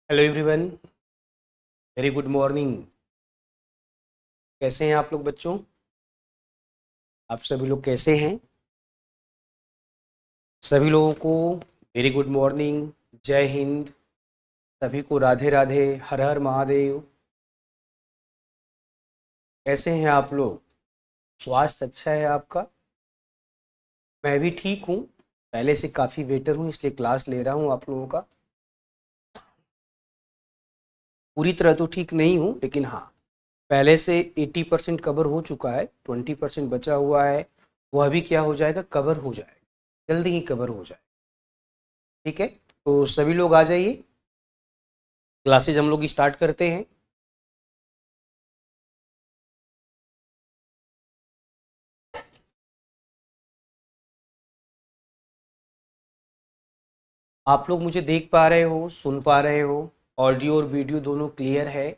Hello everyone. Very good morning. कैसे हैं आप लोग बच्चों? आप सभी लोग कैसे हैं? सभी लोगों को वेरी गुड मॉर्निंग। जय हिंद। सभी को राधे राधे। हर हर महादेव। कैसे हैं आप लोग? स्वास्थ्य अच्छा है आपका? मैं भी ठीक हूँ। पहले से काफ़ी बेटर हूँ, इसलिए क्लास ले रहा हूँ आप लोगों का। पूरी तरह तो ठीक नहीं हूँ, लेकिन हाँ, पहले से 80% कवर हो चुका है, 20% बचा हुआ है। वह भी क्या हो जाएगा, कवर हो जाएगा, जल्दी ही कवर हो जाएगा। ठीक है, तो सभी लोग आ जाइए, क्लासेज हम लोग स्टार्ट करते हैं। आप लोग मुझे देख पा रहे हो, सुन पा रहे हो? ऑडियो और वीडियो दोनों क्लियर है?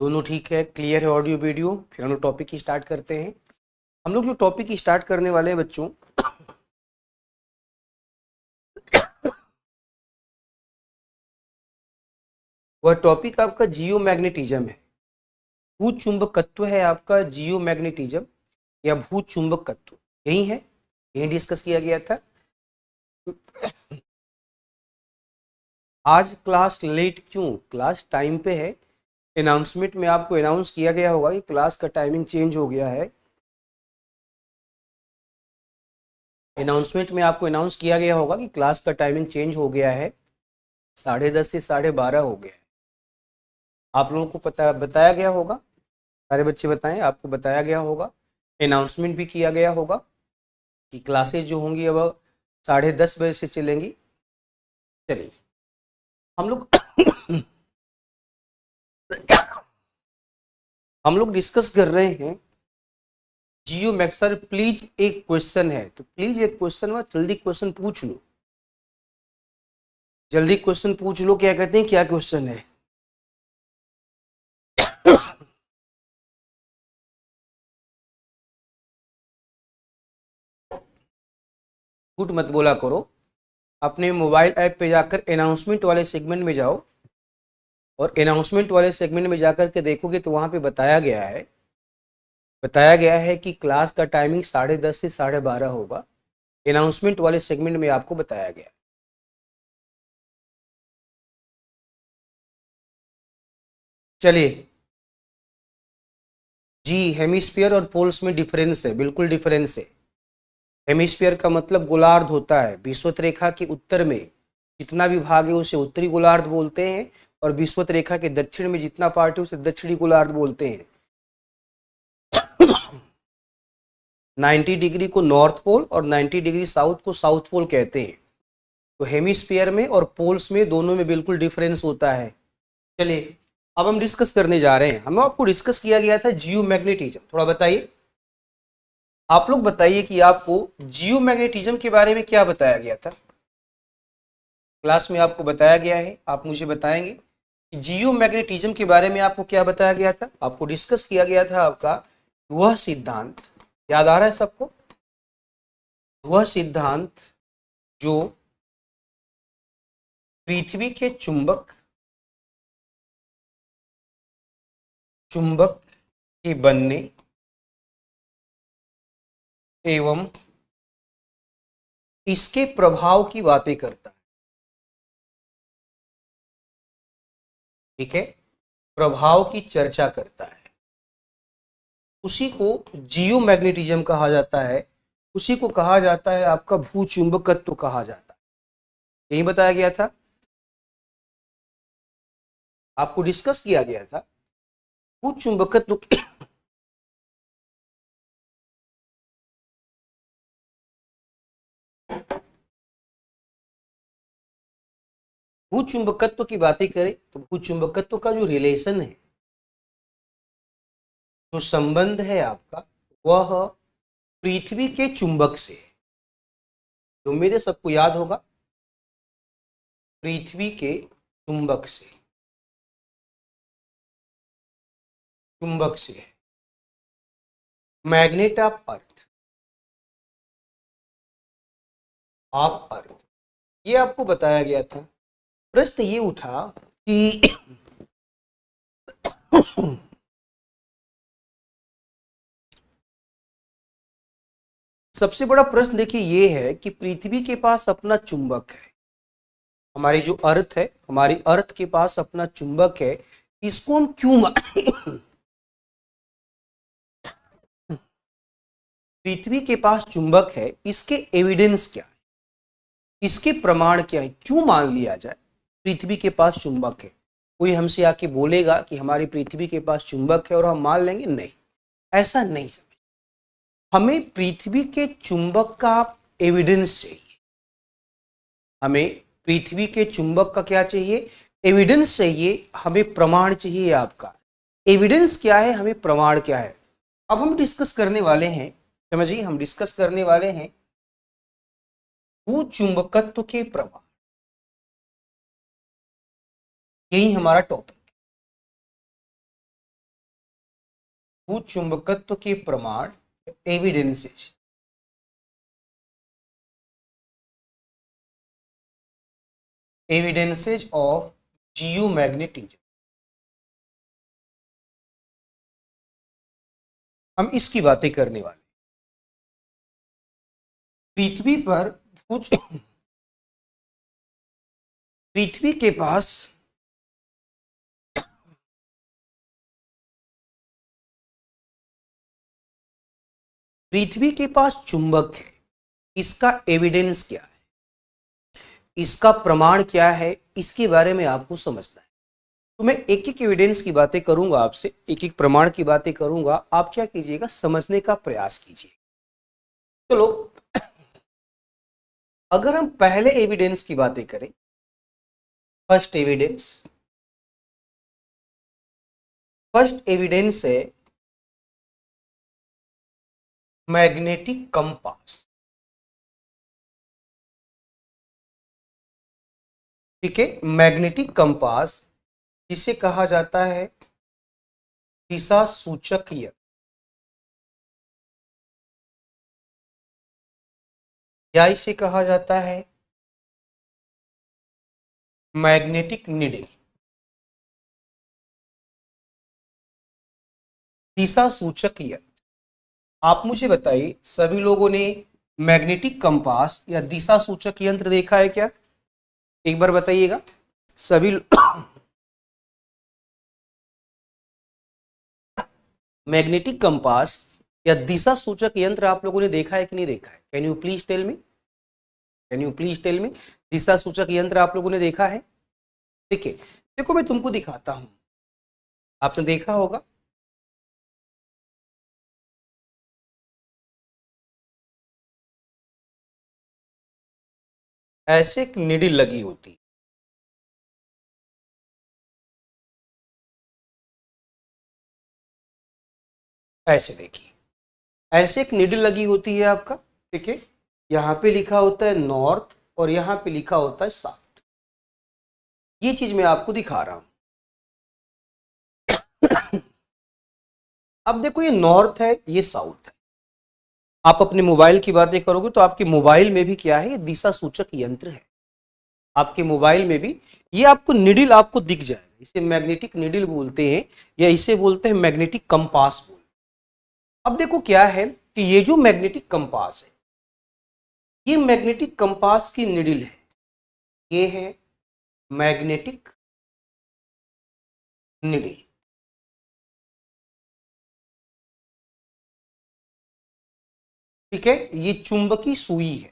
दोनों ठीक है, क्लियर है ऑडियो वीडियो? फिर हम लोग टॉपिक की स्टार्ट करते हैं। हम लोग जो टॉपिक की स्टार्ट करने वाले हैं बच्चों, वह टॉपिक आपका जियो मैग्नेटिज्म है। भू चुंबकत्व है आपका, जियो मैग्नेटिज्म या भू चुंबकत्व, यही है, यही डिस्कस किया गया था। आज क्लास लेट क्यों? क्लास टाइम पे है। अनाउंसमेंट में आपको अनाउंस किया गया होगा कि क्लास का टाइमिंग चेंज हो गया है। अनाउंसमेंट में आपको अनाउंस किया गया होगा कि क्लास का टाइमिंग चेंज हो गया है, 10:30 से 12:30 हो गया है। आप लोगों को पता बताया गया होगा? सारे बच्चे बताएं, आपको बताया गया होगा, अनाउंसमेंट भी किया गया होगा कि क्लासेज जो होंगी अब 10:30 बजे से चलेंगी। चलिए, हम लोग हम लोग डिस्कस कर रहे हैं जियो मैक्स। सर प्लीज एक क्वेश्चन है, तो प्लीज एक क्वेश्चन में जल्दी क्वेश्चन पूछ लो, जल्दी क्वेश्चन पूछ लो। क्या कहते हैं, क्या क्वेश्चन है? झूठ मत बोला करो। अपने मोबाइल ऐप पे जाकर अनाउंसमेंट वाले सेगमेंट में जाओ, और अनाउंसमेंट वाले सेगमेंट में जाकर के देखोगे तो वहां पे बताया गया है कि क्लास का टाइमिंग 10:30 से 12:30 होगा। अनाउंसमेंट वाले सेगमेंट में आपको बताया गया। चलिए जी, हेमिस्फीयर और पोल्स में डिफरेंस है, बिल्कुल डिफरेंस है। हेमिस्फीयर का मतलब गोलार्ध होता है। विषुवत रेखा के उत्तर में जितना भी भाग है उसे उत्तरी गोलार्ध बोलते हैं, और विषुवत रेखा के दक्षिण में जितना पार्ट है उसे दक्षिणी गोलार्ध बोलते हैं। 90 डिग्री को नॉर्थ पोल और 90 डिग्री साउथ को साउथ पोल कहते हैं। तो हेमिस्फीयर में और पोल्स में, दोनों में बिल्कुल डिफरेंस होता है। चलिए, अब हम डिस्कस करने जा रहे हैं। हम आपको डिस्कस किया गया था जियो मैग्नेटिज्म। थोड़ा बताइए, आप लोग बताइए कि आपको जियो मैग्नेटिज्म के बारे में क्या बताया गया था। क्लास में आपको बताया गया है, आप मुझे बताएंगे कि जियो मैग्नेटिज्म के बारे में आपको क्या बताया गया था। आपको डिस्कस किया गया था आपका वह सिद्धांत, याद आ रहा है सबको? वह सिद्धांत जो पृथ्वी के चुंबक चुंबक के बनने एवं इसके प्रभाव की बातें करता है। ठीक है, प्रभाव की चर्चा करता है, उसी को जियो मैग्नेटिज्म कहा जाता है। उसी को कहा जाता है आपका भू चुंबकत्व कहा जाता है। यही बताया गया था, आपको डिस्कस किया गया था भू चुंबकत्व। भू चुंबकत्व की बातें करें तो भू चुंबकत्व का जो रिलेशन है, जो संबंध है आपका, वह पृथ्वी के चुंबक से है। जो मेरे सबको याद होगा, पृथ्वी के चुंबक से, चुंबक से है। मैग्नेट ऑफ अर्थ, ये आपको बताया गया था। प्रश्न ये उठा कि सबसे बड़ा प्रश्न देखिए ये है कि पृथ्वी के पास अपना चुंबक है, हमारी जो अर्थ है, हमारी अर्थ के पास अपना चुंबक है, इसको हम क्यों पृथ्वी के पास चुंबक है, इसके एविडेंस क्या है, इसके प्रमाण क्या है, क्यों मान लिया जाए पृथ्वी के पास चुंबक है? कोई हमसे आके बोलेगा कि हमारी पृथ्वी के पास चुंबक है और हम मान लेंगे? नहीं, ऐसा नहीं समझ। हमें पृथ्वी के चुंबक का एविडेंस चाहिए। हमें पृथ्वी के चुंबक का क्या चाहिए? एविडेंस चाहिए। हमें प्रमाण चाहिए। आपका एविडेंस क्या है, हमें प्रमाण क्या है? अब हम डिस्कस करने वाले हैं, समझिए, हम डिस्कस करने वाले हैं भूचुंबकत्व के प्रमाण। यही हमारा टॉपिक, भूचुंबकत्व के प्रमाण, एविडेंसेस। एविडेंसेज ऑफ जियोमैग्नेटिज्म, हम इसकी बातें करने वाले। पृथ्वी पर पृथ्वी के पास पृथ्वी के पास चुंबक है, इसका एविडेंस क्या है, इसका प्रमाण क्या है, इसके बारे में आपको समझना है। तो मैं एक एक एविडेंस की बातें करूंगा आपसे, एक एक प्रमाण की बातें करूंगा। आप क्या कीजिएगा, समझने का प्रयास कीजिए। चलो, अगर हम पहले एविडेंस की बातें करें, फर्स्ट एविडेंस है मैग्नेटिक कंपास। ठीक है, मैग्नेटिक कंपास, जिसे कहा जाता है दिशा सूचक यंत्र, या इसे कहा जाता है मैग्नेटिक नीडल। दिशा सूचक यंत्र, आप मुझे बताइए, सभी लोगों ने मैग्नेटिक कंपास या दिशा सूचक यंत्र देखा है क्या? एक बार बताइएगा सभी। मैग्नेटिक कंपास या दिशा सूचक यंत्र आप लोगों ने देखा है कि नहीं देखा है? Can you please tell me, can you please tell me, दिशा सूचक यंत्र आप लोगों ने देखा है? ठीक है, देखो मैं तुमको दिखाता हूं, आपने देखा होगा। ऐसे एक निडिल लगी होती, ऐसे देखिए, ऐसे एक निडिल लगी होती है आपका। ठीक है, यहाँ पे लिखा होता है नॉर्थ और यहाँ पे लिखा होता है साउथ। ये चीज मैं आपको दिखा रहा हूं। अब देखो, ये नॉर्थ है, ये साउथ है। आप अपने मोबाइल की बातें करोगे तो आपके मोबाइल में भी क्या है, ये दिशा सूचक यंत्र है। आपके मोबाइल में भी ये आपको निडिल आपको दिख जाएगा। इसे मैग्नेटिक निडिल बोलते हैं या इसे बोलते हैं मैग्नेटिक कंपास बोलते हैं। अब देखो क्या है कि ये जो मैग्नेटिक कंपास है, ये मैग्नेटिक कंपास की निडिल है। ये है मैग्नेटिक निडिल। ठीक है, ये चुंबकी सुई है।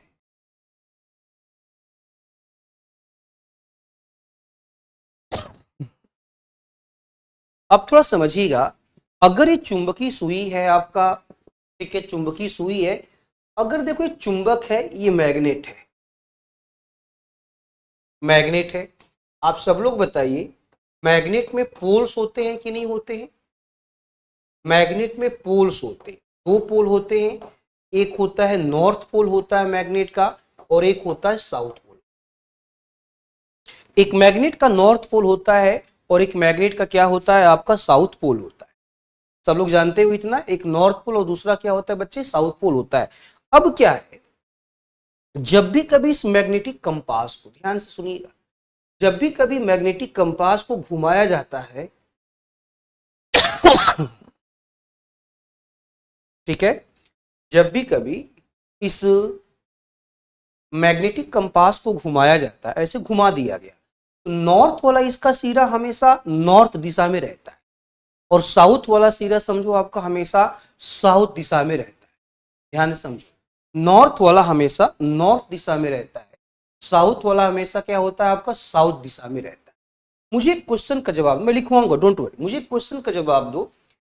अब थोड़ा समझिएगा, अगर ये चुंबकी सुई है आपका, ठीक है, चुंबकी सुई है, अगर देखो ये चुंबक है, ये मैग्नेट है, मैग्नेट है। आप सब लोग बताइए, मैग्नेट में पोल्स होते हैं कि नहीं होते हैं? मैग्नेट में पोल्स होते हैं, दो पोल होते हैं। एक होता है नॉर्थ पोल होता है मैग्नेट का, और एक होता है साउथ पोल। एक मैग्नेट का नॉर्थ पोल होता है और एक मैग्नेट का क्या होता है, आपका साउथ पोल होता है। सब लोग जानते हो इतना, एक नॉर्थ पोल और दूसरा क्या होता है बच्चे, साउथ पोल होता है। अब क्या है, जब भी कभी इस मैग्नेटिक कंपास को, ध्यान से सुनिएगा, जब भी कभी मैग्नेटिक कंपास को घुमाया जाता है, ठीक है, जब भी कभी इस मैग्नेटिक कंपास को घुमाया जाता है, ऐसे घुमा दिया गया, तो नॉर्थ वाला इसका सिरा हमेशा नॉर्थ दिशा में रहता है और साउथ वाला सिरा समझो आपका हमेशा साउथ दिशा में रहता है। ध्यान से समझो, नॉर्थ वाला हमेशा नॉर्थ दिशा में रहता है, साउथ वाला हमेशा क्या होता है आपका साउथ दिशा में रहता है। मुझे क्वेश्चन का जवाब, मैं लिखवाऊंगा, डोंट वरी, मुझे क्वेश्चन का जवाब दो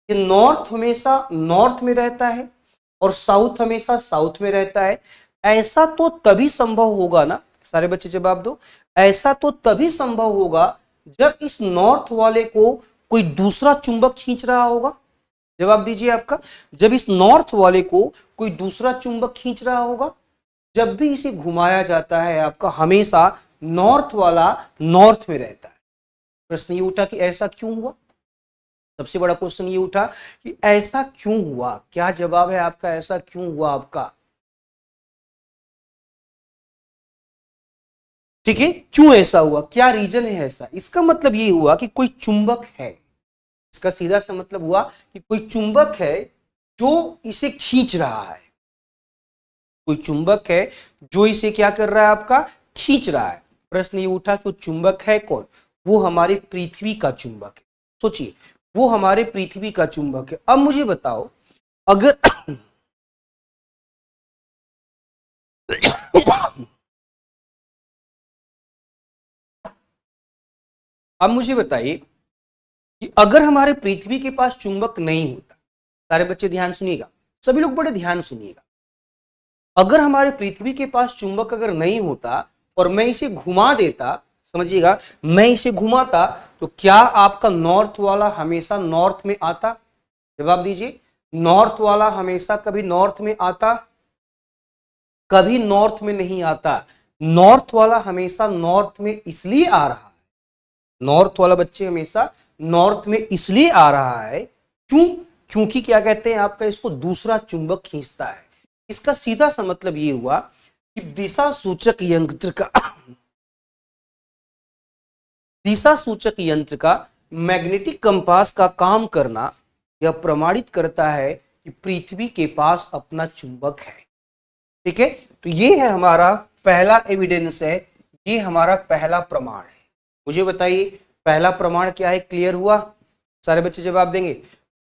कि नॉर्थ हमेशा नॉर्थ में रहता है और साउथ हमेशा साउथ में रहता है। ऐसा तो तभी संभव होगा ना, सारे बच्चे जवाब दो, ऐसा तो तभी संभव होगा जब इस नॉर्थ वाले को कोई दूसरा चुंबक खींच रहा होगा। जवाब दीजिए आपका, जब इस नॉर्थ वाले को कोई दूसरा चुंबक खींच रहा होगा। जब भी इसे घुमाया जाता है आपका हमेशा नॉर्थ वाला नॉर्थ में रहता है। प्रश्न ये उठा कि ऐसा क्यों हुआ, सबसे बड़ा क्वेश्चन ये उठा कि ऐसा क्यों हुआ। क्या जवाब है आपका, ऐसा क्यों हुआ आपका? ठीक है, क्यों ऐसा हुआ, क्या रीजन है ऐसा? इसका मतलब ये हुआ कि कोई चुंबक है, इसका सीधा सा मतलब हुआ कि कोई चुंबक है जो इसे खींच रहा है, कोई चुंबक है जो इसे क्या कर रहा है आपका, खींच रहा है। प्रश्न ये उठा कि वो चुंबक है कौन? वो हमारी पृथ्वी का चुंबक है। सोचिए, वो हमारे पृथ्वी का चुंबक है। अब मुझे बताओ, अगर अब मुझे बताइए कि अगर हमारे पृथ्वी के पास चुंबक नहीं होता, सारे बच्चे ध्यान सुनिएगा, सभी लोग बड़े ध्यान सुनिएगा, अगर हमारे पृथ्वी के पास चुंबक अगर नहीं होता और मैं इसे घुमा देता, समझिएगा, मैं इसे घुमाता, तो क्या आपका नॉर्थ वाला हमेशा नॉर्थ में आता? जवाब दीजिए, नॉर्थ वाला हमेशा कभी नॉर्थ में आता? कभी नॉर्थ में नहीं आता। नॉर्थ वाला हमेशा नॉर्थ में इसलिए आ रहा है, नॉर्थ वाला बच्चे हमेशा नॉर्थ में इसलिए आ रहा है, क्यों? क्योंकि क्या कहते हैं आपका, इसको दूसरा चुंबक खींचता है। इसका सीधा सा मतलब ये हुआ कि दिशा सूचक यंत्र का दिशा सूचक यंत्र का मैग्नेटिक कंपास का काम करना यह प्रमाणित करता है कि पृथ्वी के पास अपना चुंबक है। ठीक है, तो ये है हमारा पहला एविडेंस है, ये हमारा पहला प्रमाण है। मुझे बताइए पहला प्रमाण क्या है, क्लियर हुआ? सारे बच्चे जवाब देंगे,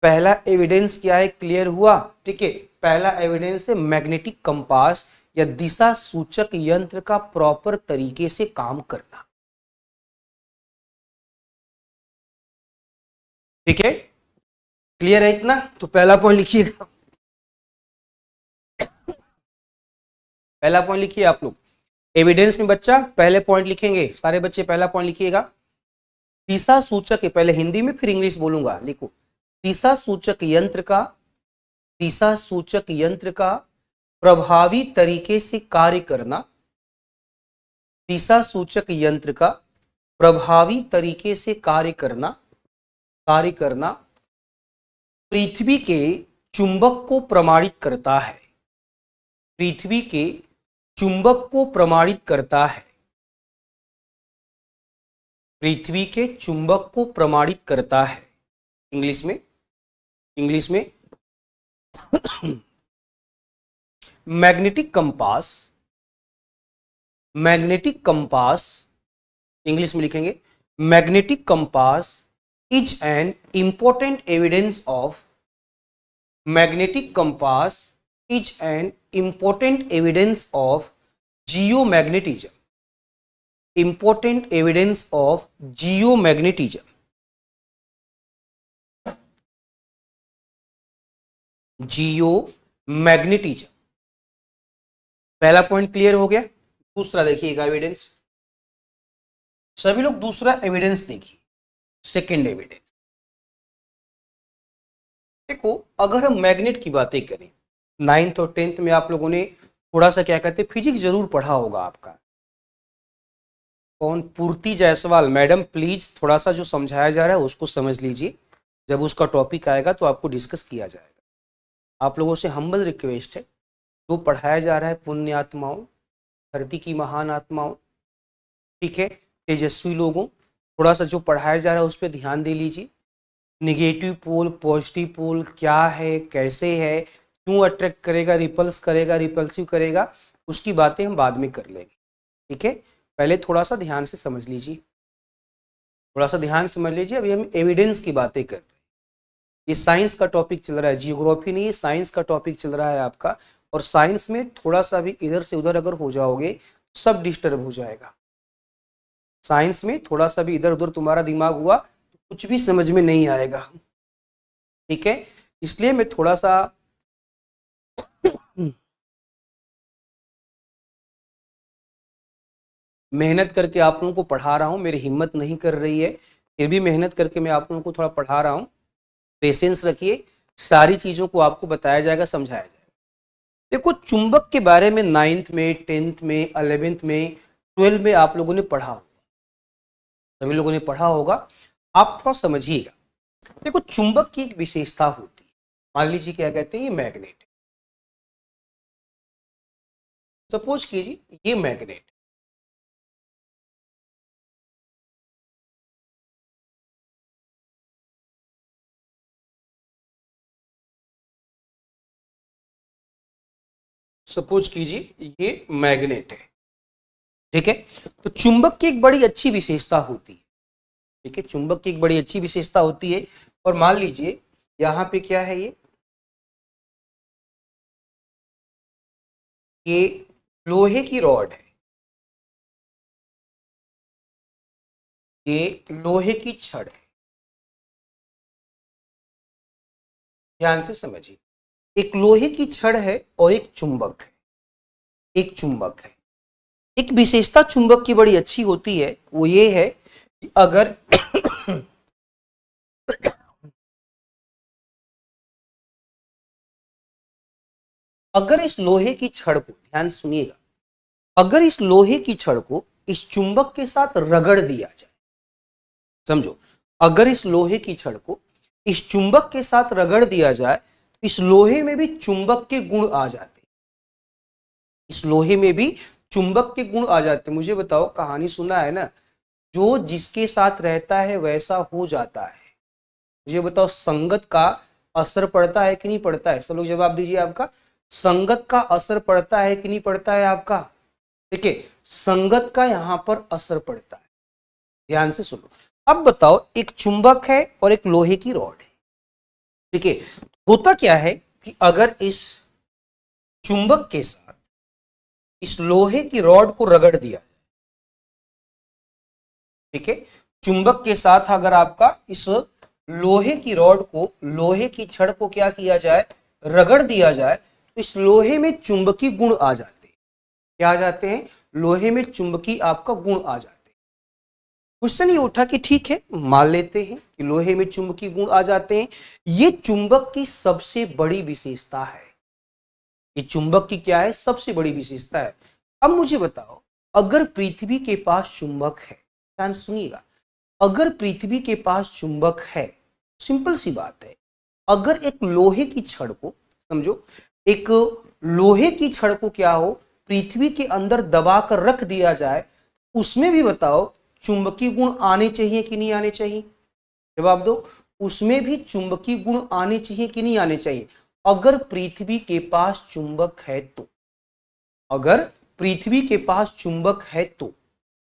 पहला एविडेंस क्या है, क्लियर हुआ? ठीक है, पहला एविडेंस है मैग्नेटिक कंपास या दिशा सूचक यंत्र का प्रॉपर तरीके से काम करना। ठीक है, क्लियर है इतना? तो पहला पॉइंट लिखिएगा, पहला पॉइंट लिखिए आप लोग एविडेंस में, बच्चा पहले पॉइंट लिखेंगे, सारे बच्चे पहला पॉइंट लिखिएगा। दिशा सूचक, पहले हिंदी में फिर इंग्लिश बोलूंगा, लिखो, दिशा सूचक यंत्र का, दिशा सूचक यंत्र का प्रभावी तरीके से कार्य करना, दिशा सूचक यंत्र का प्रभावी तरीके से कार्य करना पृथ्वी के चुंबक को प्रमाणित करता है, पृथ्वी के चुंबक को प्रमाणित करता है, पृथ्वी के चुंबक को प्रमाणित करता है। इंग्लिश में मैग्नेटिक कंपास इंग्लिश में लिखेंगे, magnetic compass is an important evidence of, magnetic compass is an important evidence of geomagnetism, important evidence of geomagnetism, geomagnetism. पहला पॉइंट क्लियर हो गया। दूसरा देखिएगा एविडेंस, सभी लोग दूसरा एविडेंस देखिए, सेकंड एविडेंस। देखो, अगर हम मैग्नेट की बातें करें, 9th और 10th में आप लोगों ने थोड़ा सा क्या कहते हैं फिजिक्स जरूर पढ़ा होगा आपका। कौन? पूर्ति जायसवाल मैडम, प्लीज थोड़ा सा जो समझाया जा रहा है उसको समझ लीजिए, जब उसका टॉपिक आएगा तो आपको डिस्कस किया जाएगा। आप लोगों से हम्बल रिक्वेस्ट है, जो पढ़ाया जा रहा है पुण्य आत्माओं, धरती की महान आत्माओं, ठीक है, तेजस्वी लोगों, थोड़ा सा जो पढ़ाया जा रहा है उस पर ध्यान दे लीजिए। निगेटिव पोल पॉजिटिव पोल क्या है, कैसे है, क्यों अट्रैक्ट करेगा, रिपल्स करेगा, रिपल्सिव करेगा, उसकी बातें हम बाद में कर लेंगे। ठीक है, पहले थोड़ा सा ध्यान से समझ लीजिए, थोड़ा सा ध्यान समझ लीजिए। अभी हम एविडेंस की बातें कर रहे हैं। ये साइंस का टॉपिक चल रहा है, जियोग्राफी नहीं, साइंस का टॉपिक चल रहा है आपका। और साइंस में थोड़ा सा भी इधर से उधर अगर हो जाओगे सब डिस्टर्ब हो जाएगा। साइंस में थोड़ा सा भी इधर उधर तुम्हारा दिमाग हुआ तो कुछ भी समझ में नहीं आएगा। ठीक है, इसलिए मैं थोड़ा सा मेहनत करके आप लोगों को पढ़ा रहा हूँ। मेरी हिम्मत नहीं कर रही है, फिर भी मेहनत करके मैं आप लोगों को थोड़ा पढ़ा रहा हूँ। पेशेंस रखिए, सारी चीज़ों को आपको बताया जाएगा, समझाया जाएगा। देखो, चुंबक के बारे में 9th में, 10th में, 11th में, 12 में आप लोगों ने पढ़ा होगा, सभी लोगों ने पढ़ा होगा। आप थोड़ा समझिएगा। देखो, चुंबक की एक विशेषता होती है, मान लीजिए क्या कहते हैं, ये मैग्नेट, सपोज कीजिए ये मैग्नेट, सपोज कीजिए ये मैग्नेट है। ठीक है, तो चुंबक की एक बड़ी अच्छी विशेषता होती है। ठीक है, चुंबक की एक बड़ी अच्छी विशेषता होती है। और मान लीजिए यहाँ पे क्या है, ये लोहे की रॉड है, ये लोहे की छड़ है। ध्यान से समझिए, एक लोहे की छड़ है और एक चुंबक है, एक चुंबक है। एक विशेषता चुंबक की बड़ी अच्छी होती है, वो ये है कि अगर अगर इस लोहे की छड़ को, ध्यान सुनिएगा, अगर इस लोहे की छड़ को इस चुंबक के साथ रगड़ दिया जाए, समझो, अगर इस लोहे की छड़ को इस चुंबक के साथ रगड़ दिया जाए, इस लोहे में भी चुंबक के गुण आ जाते, इस लोहे में भी चुंबक के गुण आ जाते। मुझे बताओ, कहानी सुना है ना, जो जिसके साथ रहता है वैसा हो जाता है। मुझे बताओ, संगत का असर पड़ता है कि नहीं पड़ता है? सब लोग जवाब दीजिए आपका। संगत का असर पड़ता है कि नहीं पड़ता है आपका? देखिए, संगत का यहां पर असर पड़ता है। ध्यान से सुनो। अब बताओ, एक चुंबक है और एक लोहे की रॉड है। ठीक है, होता क्या है कि अगर इस चुंबक के साथ इस लोहे की रॉड को रगड़ दिया, ठीक है, चुंबक के साथ अगर आपका इस लोहे की रॉड को, लोहे की छड़ को क्या किया जाए, रगड़ दिया जाए, तो इस लोहे में चुंबकीय गुण आ जाते हैं। क्या आ जाते हैं? लोहे में चुंबकीय आपका गुण आ जाते हैं। क्वेश्चन ये उठा कि ठीक है, मान लेते हैं कि लोहे में चुंबकीय गुण आ जाते हैं। ये चुंबक की सबसे बड़ी विशेषता है। ये चुंबक की क्या है? सबसे बड़ी विशेषता है। अब मुझे बताओ, अगर पृथ्वी के पास चुंबक है, ध्यान सुनिएगा, अगर पृथ्वी के पास चुंबक है, सिंपल सी बात है, अगर एक लोहे की छड़ को, समझो, एक लोहे की छड़ को क्या हो, पृथ्वी के अंदर दबा कर रख दिया जाए, उसमें भी बताओ चुंबकीय गुण आने चाहिए कि नहीं आने चाहिए? जवाब दो। उसमें भी चुंबकीय गुण आने चाहिए कि नहीं आने चाहिए? अगर पृथ्वी के पास चुंबक है तो, अगर पृथ्वी के पास चुंबक है तो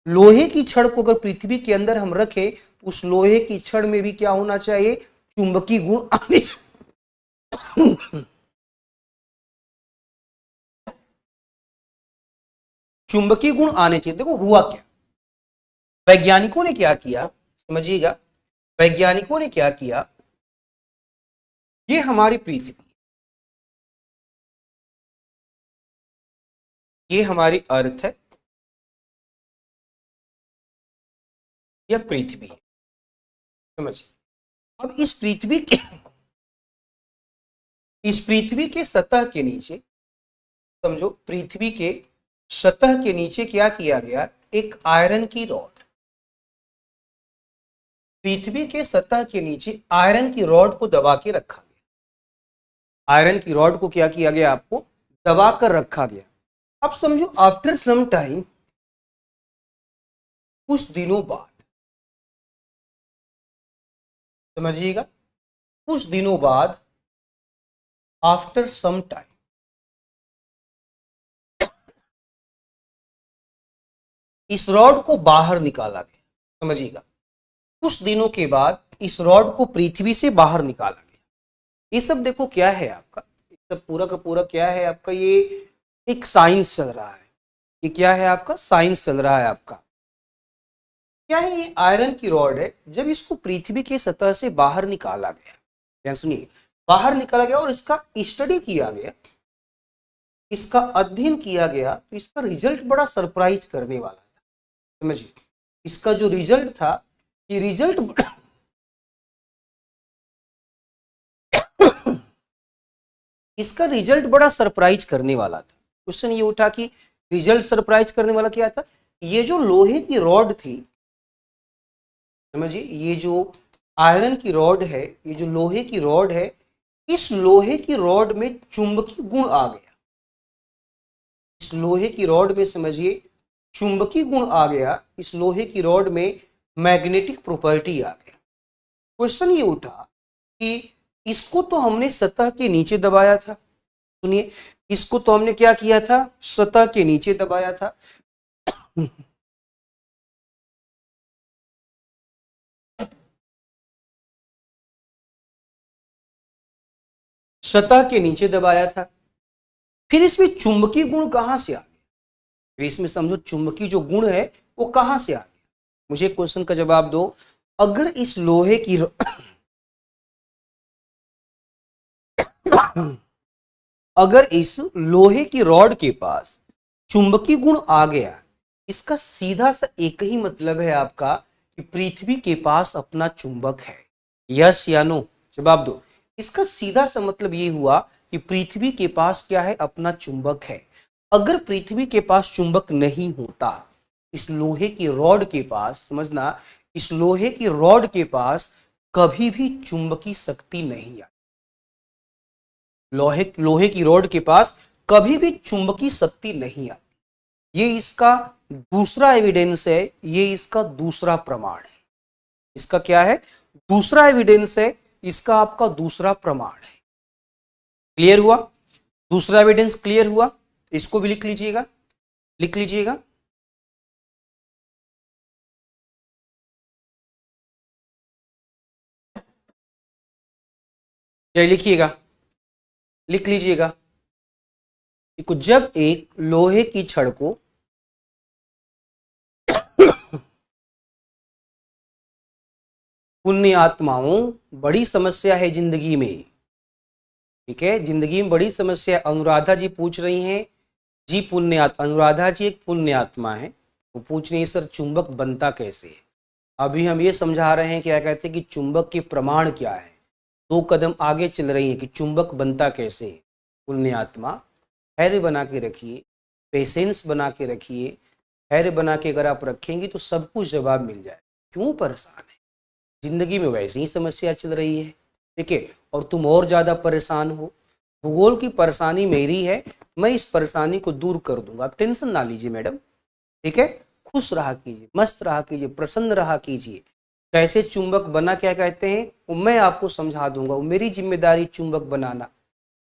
लोहे की छड़ को अगर पृथ्वी के अंदर हम रखें तो उस लोहे की छड़ में भी क्या होना चाहिए? चुंबकीय गुण आने चाहिए। चुंबकीय गुण आने चाहिए। देखो हुआ क्या, वैज्ञानिकों ने क्या किया, समझिएगा, वैज्ञानिकों ने क्या किया, ये हमारी पृथ्वी, ये हमारी अर्थ है, यह पृथ्वी है, समझिए। अब इस पृथ्वी के सतह के नीचे, समझो, पृथ्वी के सतह के नीचे क्या किया गया, एक आयरन की रॉड, पृथ्वी के सतह के नीचे आयरन की रॉड को दबा के रखा गया। आयरन की रॉड को क्या किया गया? आपको दबा कर रखा गया। अब समझो, आफ्टर सम टाइम, कुछ दिनों बाद, समझिएगा, कुछ दिनों बाद, आफ्टर सम टाइम, इस रॉड को बाहर निकाला गया। समझिएगा, कुछ दिनों के बाद इस रॉड को पृथ्वी से बाहर निकाला गया। ये सब देखो क्या है आपका, ये सब पूरा का पूरा क्या है आपका, ये एक साइंस चल रहा है। ये क्या है आपका, साइंस चल रहा है आपका। क्या है, ये आयरन की रॉड है। जब इसको पृथ्वी की सतह से बाहर निकाला गया, ध्यान सुनिए, बाहर निकाला गया और इसका स्टडी किया गया, इसका अध्ययन किया गया, तो इसका रिजल्ट बड़ा सरप्राइज करने वाला था। समझिए, इसका जो रिजल्ट था, ये रिजल्ट इसका रिजल्ट बड़ा सरप्राइज करने वाला था। क्वेश्चन ये उठा कि रिजल्ट सरप्राइज करने वाला क्या था। ये जो लोहे की रॉड थी, समझिए, ये जो आयरन की रॉड है, ये जो लोहे की रॉड है, इस लोहे की रॉड में चुंबकीय गुण आ गया। इस लोहे की रॉड में समझिए चुंबकीय गुण आ गया, इस लोहे की रॉड में मैग्नेटिक प्रॉपर्टी आ गया। क्वेश्चन ये उठा कि इसको तो हमने सतह के नीचे दबाया था। सुनिए, इसको तो हमने क्या किया था, सतह के नीचे दबाया था। सतह के नीचे दबाया था। फिर इसमें चुंबकीय गुण कहां से आ गया, फिर इसमें समझो चुंबकीय जो गुण है वो कहां से आ गया। मुझे क्वेश्चन का जवाब दो। अगर इस लोहे की अगर इस लोहे की रॉड के पास चुंबकीय गुण आ गया, इसका सीधा सा एक ही मतलब है आपका कि पृथ्वी के पास अपना चुंबक है। यस या नो, जवाब दो। इसका सीधा सा मतलब ये हुआ कि पृथ्वी के पास क्या है, अपना चुंबक है। अगर पृथ्वी के पास चुंबक नहीं होता, इस लोहे की रॉड के पास, समझना, इस लोहे की रॉड के पास कभी भी चुंबकीय शक्ति नहीं आई। लोहे की रॉड के पास कभी भी चुंबकीय शक्ति नहीं आती। ये इसका दूसरा एविडेंस है, ये इसका दूसरा प्रमाण है। इसका क्या है, दूसरा एविडेंस है, इसका आपका दूसरा प्रमाण है। क्लियर हुआ, दूसरा एविडेंस क्लियर हुआ। इसको भी लिख लीजिएगा, लिख लीजिएगा। क्या लिखिएगा, लिख लीजिएगा। देखो, जब एक लोहे की छड़ को पुण्य आत्माओं, बड़ी समस्या है जिंदगी में, ठीक है, जिंदगी में बड़ी समस्या। अनुराधा जी पूछ रही हैं, जी अनुराधा जी एक पुण्य आत्मा है, वो पूछ रही है सर चुंबक बनता कैसे है। अभी हम ये समझा रहे हैं, क्या कहते हैं कि चुंबक के प्रमाण क्या है। 2 कदम आगे चल रही है कि चुंबक बनता कैसे है। पुण्य आत्मा, धैर्य बना के रखिए, पेशेंस बना के रखिए। धैर्य बना के अगर आप रखेंगे तो सब कुछ जवाब मिल जाए। क्यों परेशान है, जिंदगी में वैसे ही समस्या चल रही है, ठीक है, और तुम और ज़्यादा परेशान हो। भूगोल की परेशानी मेरी है, मैं इस परेशानी को दूर कर दूंगा, आप टेंशन ना लीजिए मैडम, ठीक है। खुश रहा कीजिए, मस्त रहा कीजिए, प्रसन्न रहा कीजिए। कैसे चुंबक बना, क्या कहते हैं, वो मैं आपको समझा दूंगा। वो मेरी जिम्मेदारी चुंबक बनाना,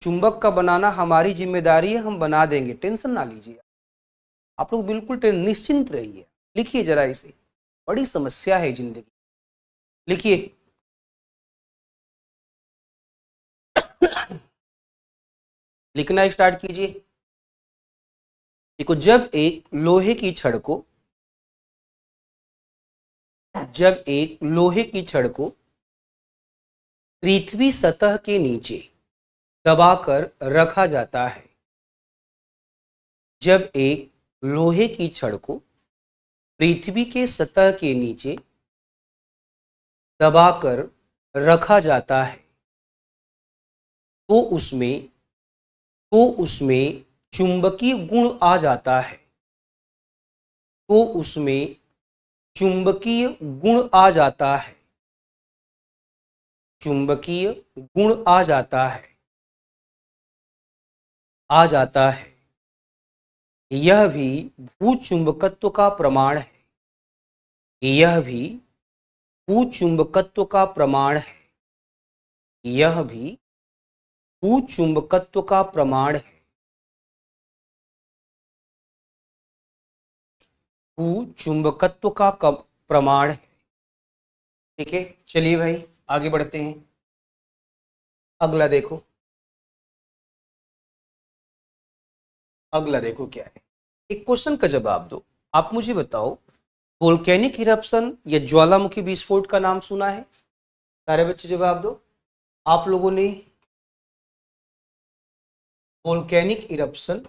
चुंबक का बनाना हमारी जिम्मेदारी है, हम बना देंगे, टेंशन ना लीजिए। आप लोग बिल्कुल निश्चिंत रहिए। लिखिए जरा इसे, बड़ी समस्या है जिंदगी, लिखिए। लिखना स्टार्ट कीजिए। देखो, जब एक लोहे की छड़ को पृथ्वी सतह के नीचे दबाकर रखा जाता है, जब एक लोहे की छड़ को पृथ्वी के सतह के नीचे दबाकर रखा जाता है, तो उसमें चुंबकीय गुण आ जाता है, तो उसमें चुंबकीय गुण आ जाता है, चुंबकीय गुण आ जाता है, आ जाता है। यह भी भूचुंबकत्व का प्रमाण है। यह भी भूचुंबकत्व का प्रमाण है। यह भी भूचुंबकत्व का प्रमाण है। भूचुंबकत्व का प्रमाण है। ठीक है, चलिए भाई आगे बढ़ते हैं। अगला देखो, अगला देखो क्या है। एक क्वेश्चन का जवाब दो। आप मुझे बताओ, वोल्केनिक इरप्शन या ज्वालामुखी विस्फोट का नाम सुना है? सारे बच्चे जवाब दो। आप लोगों ने वोल्केनिक इरप्शन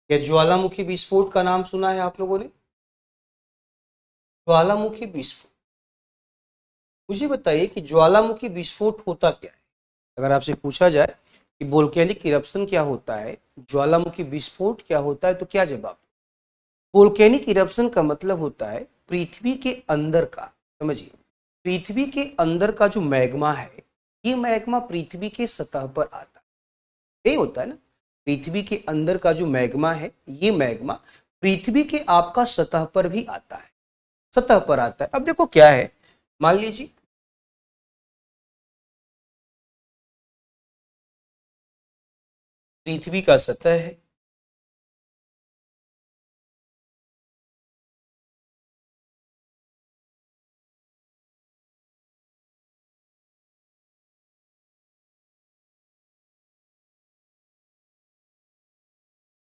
या ज्वालामुखी विस्फोट का नाम सुना है आप लोगों ने? ज्वालामुखी विस्फोट, मुझे बताइए कि ज्वालामुखी विस्फोट होता क्या है? अगर आपसे पूछा जाए कि वोल्केनिक इरप्शन क्या होता है, ज्वालामुखी विस्फोट क्या होता है, तो क्या जवाब? वोल्केनिक इरप्शन का मतलब होता है पृथ्वी के अंदर का, समझिए, पृथ्वी के अंदर का जो मैग्मा है, ये मैग्मा पृथ्वी के सतह पर आता है। यही होता है ना, पृथ्वी के अंदर का जो मैग्मा है, ये मैग्मा पृथ्वी के आपका सतह पर भी आता है, सतह पर आता है। अब देखो क्या है, मान लीजिए पृथ्वी का सतह है,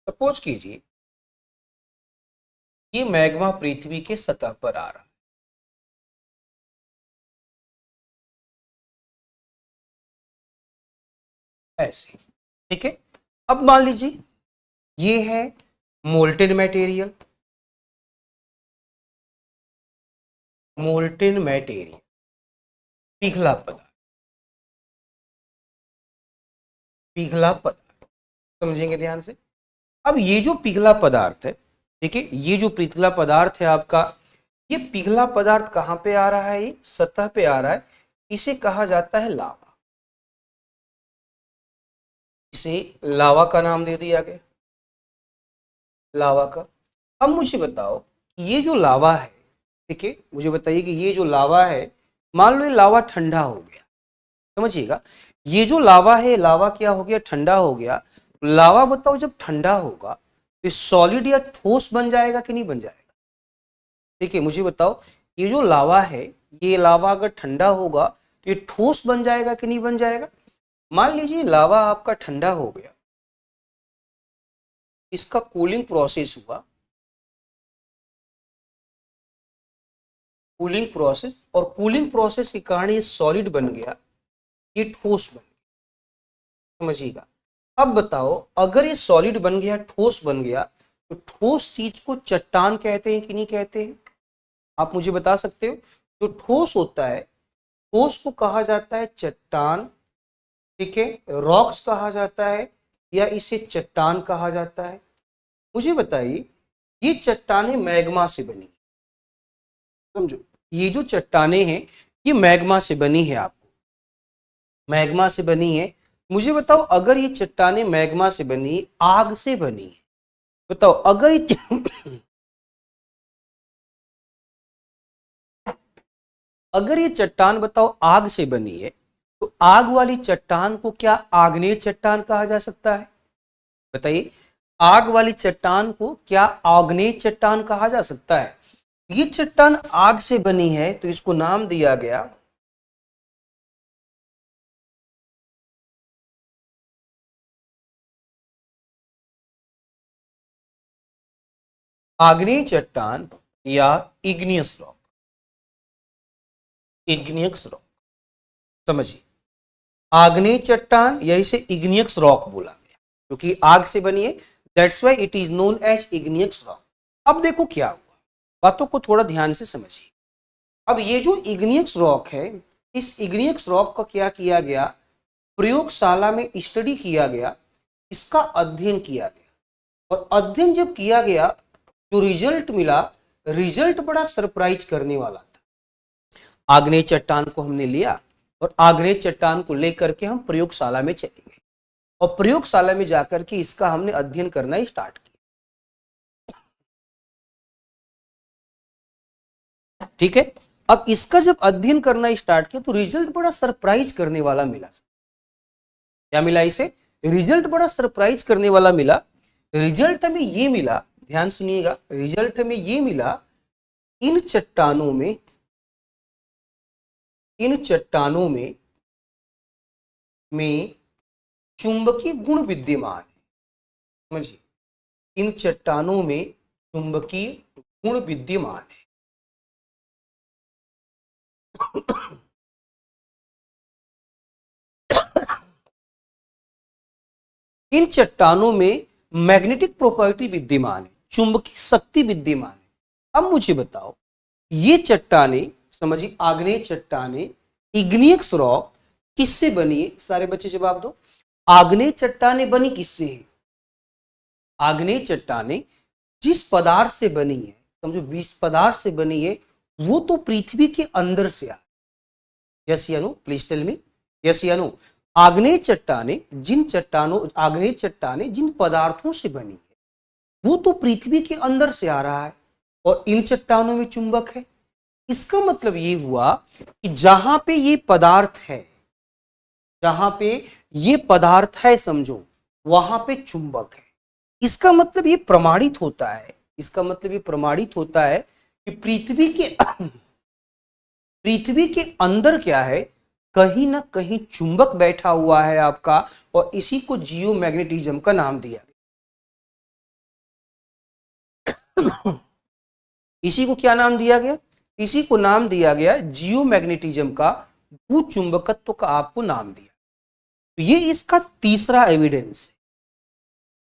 सपोज कीजिए ये मैग्मा पृथ्वी के सतह पर आ रहा है ऐसे। ठीक है, अब मान लीजिए ये है मोल्टेन मटेरियल, मोल्टेन मटेरियल, पिघला पदार्थ, पिघला पदार्थ, समझेंगे ध्यान से। अब ये जो पिघला पदार्थ है, ठीक है, ये जो पिघला पदार्थ है आपका, ये पिघला पदार्थ कहाँ पे आ रहा है? ये सतह पे आ रहा है। इसे कहा जाता है लावा। इसे लावा का नाम दे दिया गया, लावा का। अब मुझे बताओ, ये जो लावा है, ठीक है, मुझे बताइए कि ये जो लावा है, मान लो ये लावा ठंडा हो गया, समझिएगा, ये जो लावा है, लावा क्या हो गया? ठंडा हो गया। लावा बताओ जब ठंडा होगा तो सॉलिड या ठोस बन जाएगा कि नहीं बन जाएगा? ठीक है, मुझे बताओ, ये जो लावा है, ये लावा अगर ठंडा होगा तो ये ठोस बन जाएगा कि नहीं बन जाएगा? मान लीजिए लावा आपका ठंडा हो गया, इसका कूलिंग प्रोसेस हुआ, कूलिंग प्रोसेस, और कूलिंग प्रोसेस के कारण ये सॉलिड बन गया, ये ठोस बन गया, समझिएगा। अब बताओ, अगर ये सॉलिड बन गया, ठोस बन गया, तो ठोस चीज को चट्टान कहते हैं कि नहीं कहते हैं? आप मुझे बता सकते हो? जो ठोस होता है, ठोस को कहा जाता है चट्टान, ठीक है, रॉक्स कहा जाता है, या इसे चट्टान कहा जाता है? मुझे बताइए, ये चट्टानें मैग्मा से बनी, समझो, ये जो चट्टानें हैं ये मैग्मा से बनी है, आपको मैग्मा से बनी है। मुझे बताओ, अगर ये चट्टानें मैग्मा से बनी, आग से बनी है, बताओ अगर ये अगर ये चट्टान बताओ आग से बनी है, तो आग वाली चट्टान को क्या आग्नेय चट्टान कहा जा सकता है? बताइए, आग वाली चट्टान को क्या आग्नेय चट्टान कहा जा सकता है? ये चट्टान आग से बनी है तो इसको नाम दिया गया आग्नेय चट्टान या इग्नियस रॉक, इग्नियस रॉक, समझिए, आग्नेय चट्टान या इसे इग्नियस रॉक बोला गया क्योंकि आग से बनी है, that's why it is known as igneous rock. अब देखो क्या हुआ, बातों को थोड़ा ध्यान से समझिए। अब ये जो इग्नियस रॉक है, इस इग्नियस रॉक का क्या किया गया? प्रयोगशाला में स्टडी किया गया, इसका अध्ययन किया गया, और अध्ययन जब किया गया जो रिजल्ट मिला, रिजल्ट बड़ा सरप्राइज करने वाला था। आग्नेय चट्टान को हमने लिया और आग्नेय चट्टान को लेकर के हम प्रयोगशाला में चले गए, और प्रयोगशाला में जाकर के इसका हमने अध्ययन करना स्टार्ट किया। ठीक है। अब इसका जब अध्ययन करना स्टार्ट किया तो रिजल्ट बड़ा सरप्राइज करने वाला मिला। क्या मिला इसे? रिजल्ट बड़ा सरप्राइज करने वाला मिला। रिजल्ट में ये मिला, ध्यान सुनिएगा, रिजल्ट में ये मिला, इन चट्टानों में चुंबकीय गुण विद्यमान है। समझिए, इन चट्टानों में चुंबकीय गुण विद्यमान है। इन चट्टानों में मैग्नेटिक प्रॉपर्टी विद्यमान है, चुंबकीय शक्ति विद्यमान है। अब मुझे बताओ, ये चट्टाने, समझिए आग्नेय चट्टाने, इग्नियस रॉक किससे बनी है? सारे बच्चे जवाब दो। आग्नेय चट्टाने बनी किससे है? आग्नेय चट्टाने जिस पदार्थ से बनी है, समझो जिस पदार्थ से बनी है, वो तो पृथ्वी के अंदर से आ। यस या no, please tell me, yes या नो। आग्नेय चट्टाने जिन पदार्थों से बनी है, वो तो पृथ्वी के अंदर से आ रहा है, और इन चट्टानों में चुंबक है। इसका मतलब ये हुआ कि जहां पे ये पदार्थ है, जहां पे ये पदार्थ है, समझो वहां पे चुंबक है। इसका मतलब ये प्रमाणित होता है, इसका मतलब ये प्रमाणित होता है कि पृथ्वी के अंदर क्या है, कहीं ना कहीं चुंबक बैठा हुआ है आपका, और इसी को जियोमैग्नेटिज्म का नाम दिया गया। इसी को क्या नाम दिया गया? इसी को नाम दिया गया जियोमैग्नेटिज्म का, भूचुंबकत्व का आपको नाम दिया। तो ये इसका तीसरा एविडेंस है।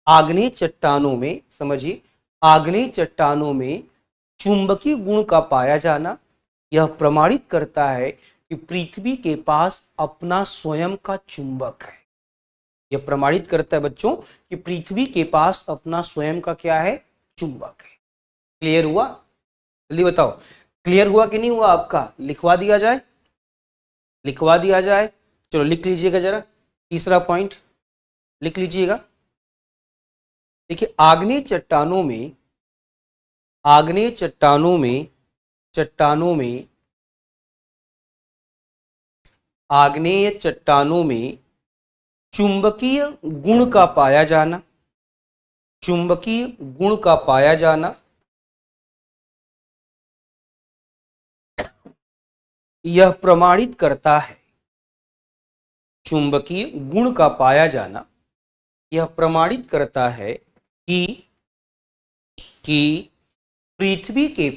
आग्नेय चट्टानों में, समझिए, आग्नेय चट्टानों में चुंबकीय गुण का पाया जाना यह प्रमाणित करता है कि पृथ्वी के पास अपना स्वयं का चुंबक है। यह प्रमाणित करता है बच्चों कि पृथ्वी के पास अपना स्वयं का क्या है? चुंबक है। क्लियर हुआ? जल्दी बताओ, क्लियर हुआ कि नहीं हुआ आपका? लिखवा दिया जाए, लिखवा दिया जाए। चलो लिख लीजिएगा जरा, तीसरा पॉइंट लिख लीजिएगा। देखिए, आग्नेय चट्टानों में चुंबकीय गुण का पाया जाना, चुंबकीय गुण का पाया जाना यह प्रमाणित करता है, चुंबकीय गुण का पाया जाना यह प्रमाणित करता है कि पृथ्वी के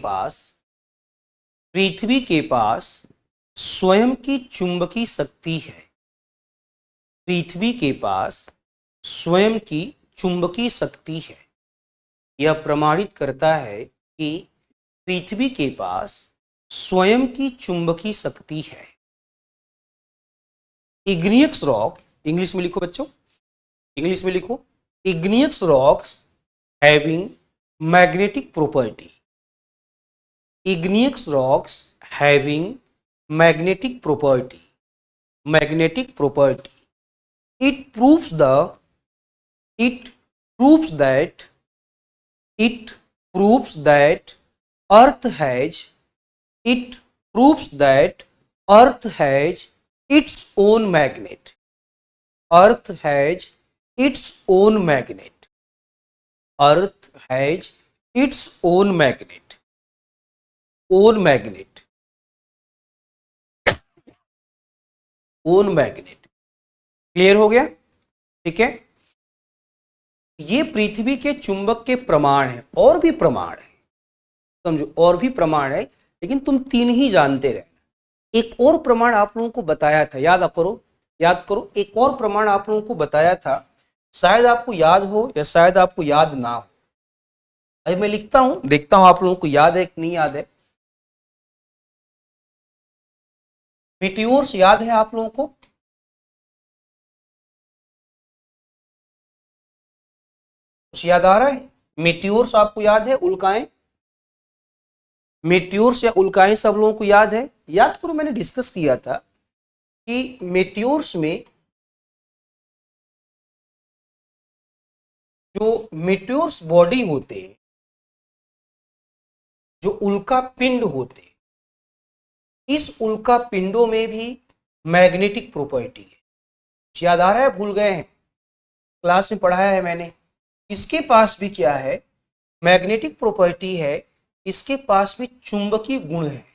पास स्वयं की चुंबकीय शक्ति है। पृथ्वी के पास स्वयं की चुंबकीय शक्ति है। यह प्रमाणित करता है कि पृथ्वी के पास स्वयं की चुंबकीय शक्ति है। इग्नियस रॉक, इंग्लिश में लिखो बच्चों, इंग्लिश में लिखो, igneous rocks having magnetic property. Igneous rocks having magnetic property. Magnetic property. It proves that Earth has its own magnet. Earth has its own magnet. Earth has its own magnet. Own magnet, own magnet. Clear हो गया? ठीक है, ये पृथ्वी के चुंबक के प्रमाण है। और भी प्रमाण है, समझो, और भी प्रमाण है, लेकिन तुम तीन ही जानते रहे। एक और प्रमाण आप लोगों को बताया था, याद करो, याद करो, एक और प्रमाण आप लोगों को बताया था, शायद आपको याद हो या शायद आपको याद ना हो। अभी मैं लिखता हूं, देखता हूं आप लोगों को याद है कि नहीं याद है। मीटियोर्स याद है आप लोगों को? कुछ याद आ रहा है? मीटियोर्स आपको याद है? उल्काएं, मीटियोर्स या उल्काएं सब लोगों को याद है? याद करो, मैंने डिस्कस किया था कि मीटियोर्स में जो मीटियोर्स बॉडी होते हैं, जो उल्का पिंड होते हैं, इस उल्का पिंडों में भी मैग्नेटिक प्रॉपर्टी है। याद आ रहा है, भूल गए हैं? क्लास में पढ़ाया है मैंने। इसके पास भी क्या है? मैग्नेटिक प्रॉपर्टी है। इसके पास भी चुंबकीय गुण है।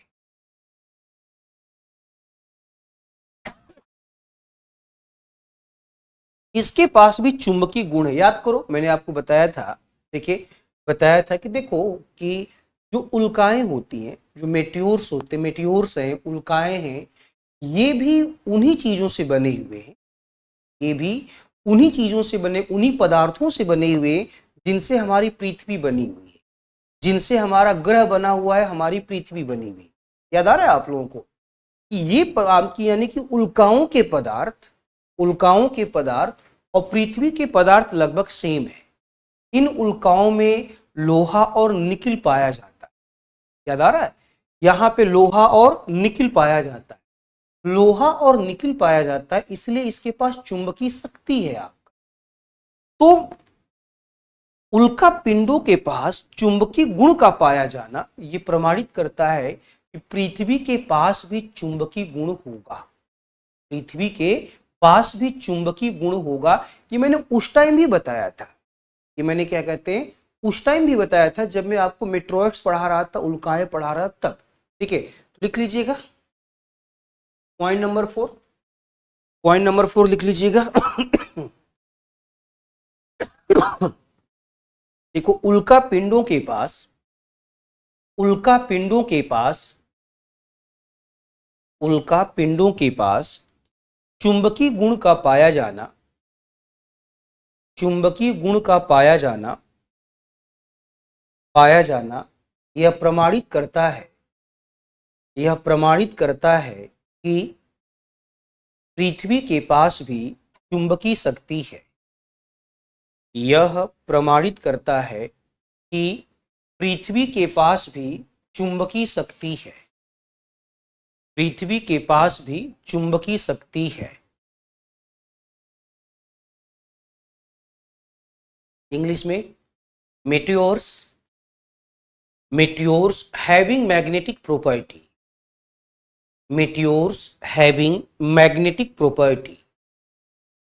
इसके पास भी चुंबकीय गुण है। याद करो, मैंने आपको बताया था, देखिए बताया था कि देखो कि जो उल्काएं होती हैं, जो मेट्योर्स होते, मेट्योर्स हैं, उल्काएं हैं, ये भी उन्हीं चीजों से बने हुए हैं। ये भी उन्हीं चीजों से बने, उन्हीं पदार्थों से बने हुए जिनसे हमारी पृथ्वी बनी हुई है, जिनसे हमारा ग्रह बना हुआ है, हमारी पृथ्वी बनी हुई। याद आ रहा है आप लोगों को कि ये आपकी यानी कि उल्काओं के पदार्थ, उल्काओं के पदार्थ और पृथ्वी के पदार्थ लगभग सेम है। इन उल्काओं में लोहा और निकिल पाया जाता है। याद आ रहा है? यहां पे लोहा और निकिल पाया जाता है। लोहा और निकिल पाया जाता है, इसलिए इसके पास चुंबकीय शक्ति है आपका। तो उल्का पिंडों के पास चुंबकीय गुण का पाया जाना यह प्रमाणित करता है कि पृथ्वी के पास भी चुंबकीय गुण होगा। पृथ्वी के पास भी चुंबकीय गुण होगा। ये मैंने उस टाइम भी बताया था। ये मैंने क्या कहते हैं, उस टाइम भी बताया था जब मैं आपको मेट्रोइड्स पढ़ा रहा था, उल्काएं पढ़ा रहा था तब। ठीक है, तो लिख लीजिएगा पॉइंट नंबर 4। पॉइंट नंबर 4 लिख लीजिएगा। देखो, उल्का पिंडों के पास, उल्का पिंडों के पास, उल्का पिंडों के पास चुंबकीय गुण का पाया जाना, चुंबकीय गुण का पाया जाना, पाया जाना यह प्रमाणित करता है, यह प्रमाणित करता है कि पृथ्वी के पास भी चुंबकीय शक्ति है। यह प्रमाणित करता है कि पृथ्वी के पास भी चुंबकीय शक्ति है। पृथ्वी के पास भी चुंबकीय शक्ति है। इंग्लिश में meteors, meteors having magnetic property, meteors having magnetic property,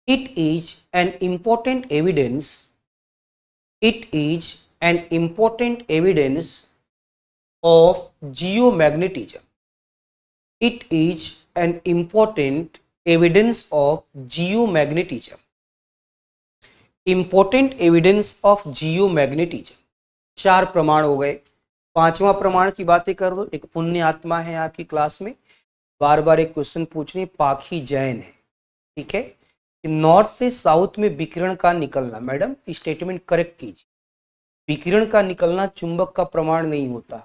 it is an important evidence, it is an important evidence of geomagnetism, it is an important evidence of geomagnetism, important evidence of geomagnetism। 4 प्रमाण हो गए। 5वां प्रमाण की बातें कर दो। एक पुण्य आत्मा है आपकी क्लास में, बार बार एक क्वेश्चन पूछने, पाखी जैन है। ठीक है, नॉर्थ से साउथ में विकिरण का निकलना, मैडम स्टेटमेंट करेक्ट कीजिए। विकिरण का निकलना चुंबक का प्रमाण नहीं होता।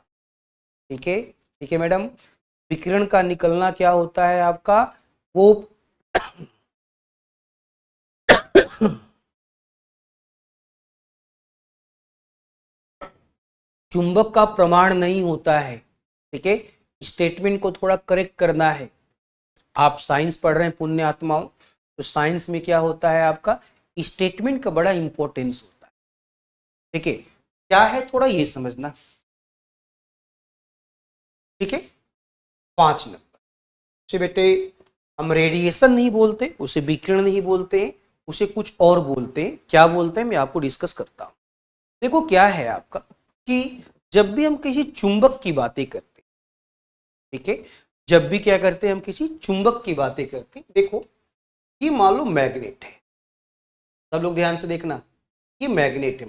ठीक है, ठीक है मैडम, विकिरण का निकलना क्या होता है आपका, वो चुंबक का प्रमाण नहीं होता है। ठीक है, स्टेटमेंट को थोड़ा करेक्ट करना है। आप साइंस पढ़ रहे हैं पुण्य आत्माओं, तो साइंस में क्या होता है आपका, स्टेटमेंट का बड़ा इंपॉर्टेंस होता है। ठीक है, क्या है थोड़ा ये समझना। ठीक है, 5 नंबर से बेटे, हम रेडिएशन नहीं बोलते, उसे विकिरण नहीं बोलते, उसे कुछ और बोलते हैं। क्या बोलते हैं मैं आपको डिस्कस करता हूं। देखो क्या है आपका कि जब भी हम किसी चुंबक की बातें करते हैं, ठीक है, जब भी क्या करते हैं हम किसी चुंबक की बातें करते हैं, देखो ये मान लो मैग्नेट है। सब लोग ध्यान से देखना, ये मैग्नेट है।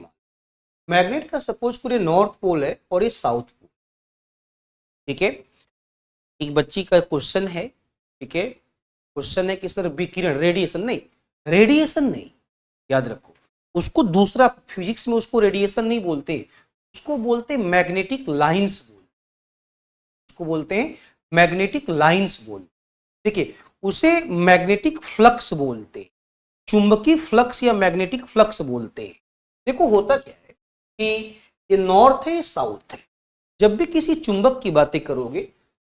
मैग्नेट का सपोज पूरे नॉर्थ पोल है और ये साउथ पोल। ठीक है, एक बच्ची का क्वेश्चन है। ठीक है, क्वेश्चन है कि सर विकिरण, रेडिएशन नहीं, रेडिएशन नहीं, याद रखो उसको दूसरा, फिजिक्स में उसको रेडिएशन नहीं बोलते, उसको बोलते मैग्नेटिक लाइंस बोल, उसको बोलते हैं मैग्नेटिक लाइंस बोल। देखिए, उसे मैग्नेटिक फ्लक्स बोलते, चुंबकीय फ्लक्स या मैग्नेटिक फ्लक्स बोलते हैं। देखो होता क्या है कि ये नॉर्थ है, साउथ है। जब भी किसी चुंबक की बातें करोगे,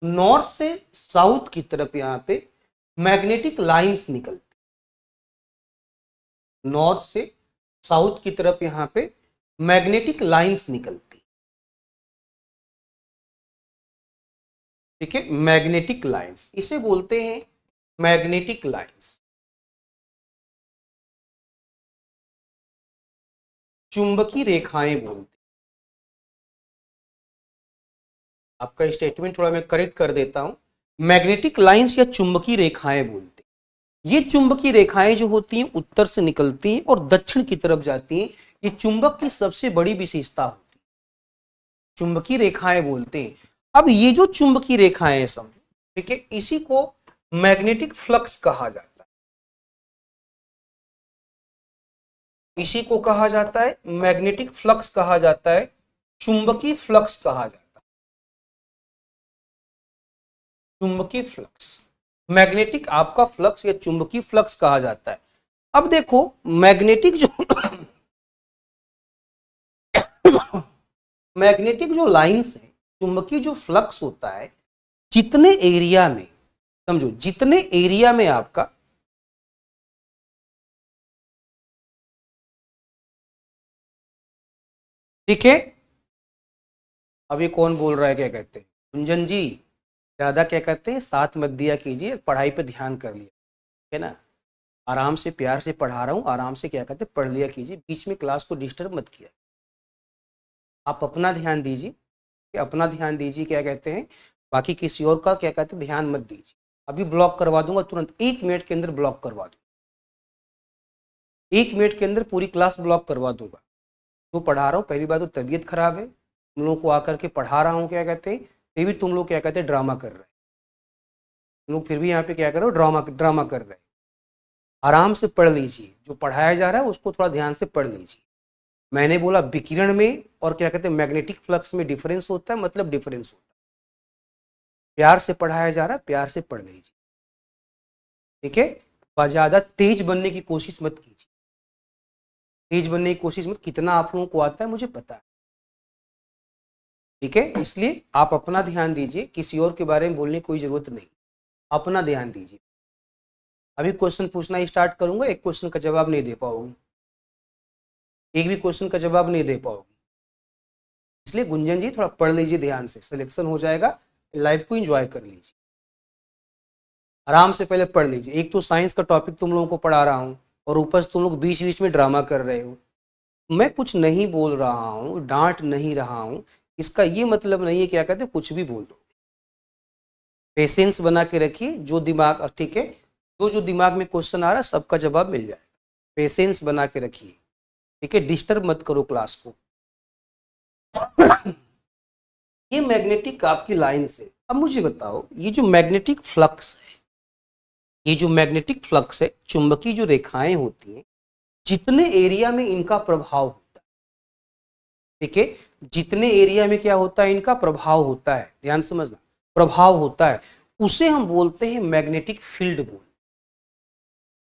नॉर्थ से साउथ की तरफ यहां पे मैग्नेटिक लाइंस निकलती, नॉर्थ से साउथ की तरफ यहां पे मैग्नेटिक लाइंस निकलती। ठीक है, मैग्नेटिक लाइंस, इसे बोलते हैं मैग्नेटिक लाइंस। चुंबकीय रेखाएं बोलते हैं। आपका स्टेटमेंट थोड़ा मैं करेक्ट कर देता हूं। मैग्नेटिक लाइंस या चुंबकीय रेखाएं बोलते हैं। ये चुंबकीय रेखाएं जो होती हैं उत्तर से निकलती हैं और दक्षिण की तरफ जाती हैं। ये चुंबक की सबसे बड़ी विशेषता होती है, चुंबकीय रेखाएं बोलते हैं। अब ये जो चुंबकीय रेखाएं हैं समझो, ठीक है, इसी को मैग्नेटिक फ्लक्स कहा जाता है। इसी को कहा जाता है मैग्नेटिक फ्लक्स कहा जाता है, चुंबकीय फ्लक्स कहा जाता है, चुंबकीय फ्लक्स। मैग्नेटिक आपका फ्लक्स या चुंबकीय फ्लक्स कहा जाता है। अब देखो मैग्नेटिक जो मैग्नेटिक जो लाइंस है, चुंबकीय जो फ्लक्स होता है, जितने एरिया में, समझो जितने एरिया में आपका ठीक है। अब ये कौन बोल रहा है, क्या कहते हैं कुंजन जी, ज्यादा क्या कहते हैं साथ मत दिया कीजिए, पढ़ाई पे ध्यान कर लिया, है ना। आराम से प्यार से पढ़ा रहा हूँ, आराम से क्या कहते हैं पढ़ लिया कीजिए, बीच में क्लास को डिस्टर्ब मत किया। आप अपना ध्यान दीजिए, अपना ध्यान दीजिए, क्या कहते हैं बाकी किसी और का क्या कहते हैं ध्यान मत दीजिए। अभी ब्लॉक करवा दूंगा तुरंत, 1 मिनट के अंदर ब्लॉक करवा दूंगा, 1 मिनट के अंदर पूरी क्लास ब्लॉक करवा दूंगा। जो पढ़ा रहा हूँ, पहली बात तो तबीयत खराब है, तुम लोगों को आकर के पढ़ा रहा हूँ, क्या कहते हैं फिर भी तुम लोग क्या कहते हैं ड्रामा कर रहे हैं, तुम लोग फिर भी यहाँ पे क्या कर रहे हो, ड्रामा ड्रामा कर रहे हैं। आराम से पढ़ लीजिए, जो पढ़ाया जा रहा है उसको थोड़ा ध्यान से पढ़ लीजिए। मैंने बोला विकिरण में और क्या कहते हैं मैग्नेटिक फ्लक्स में डिफरेंस होता है, मतलब डिफरेंस होता है। प्यार से पढ़ाया जा रहा है, प्यार से पढ़ लीजिए, ठीक है। ज्यादा तेज बनने की कोशिश मत कीजिए, तेज बनने की कोशिश मत, कितना आप लोगों को आता है मुझे पता है, ठीक है। इसलिए आप अपना ध्यान दीजिए, किसी और के बारे में बोलने की कोई जरूरत नहीं, अपना ध्यान दीजिए। अभी क्वेश्चन पूछना स्टार्ट करूंगा, एक क्वेश्चन का जवाब नहीं दे पाओगे, एक भी क्वेश्चन का जवाब नहीं दे पाओगे। इसलिए गुंजन जी थोड़ा पढ़ लीजिए ध्यान से, सिलेक्शन हो जाएगा, लाइफ को एंजॉय कर लीजिए, आराम से पहले पढ़ लीजिए। एक तो साइंस का टॉपिक तुम लोगों को पढ़ा रहा हूँ और ऊपर से तुम लोग बीच बीच में ड्रामा कर रहे हो। मैं कुछ नहीं बोल रहा हूँ, डांट नहीं रहा हूँ, इसका ये मतलब नहीं है क्या कहते कुछ भी बोल दो। पेशेंस बना के रखिए, जो दिमाग ठीक है, जो दिमाग में क्वेश्चन आ रहा है सबका जवाब मिल जाएगा। पेशेंस बना के रखिए, ठीक है, डिस्टर्ब मत करो क्लास को। ये मैग्नेटिक आपकी लाइन से, अब मुझे बताओ ये जो मैग्नेटिक फ्लक्स है, ये जो मैग्नेटिक फ्लक्स है, चुंबकीय जो रेखाएं होती हैं, जितने एरिया में इनका प्रभाव होता है, ठीक है, जितने एरिया में क्या होता है इनका प्रभाव होता है, ध्यान समझना, प्रभाव होता है, उसे हम बोलते हैं मैग्नेटिक फील्ड बोल,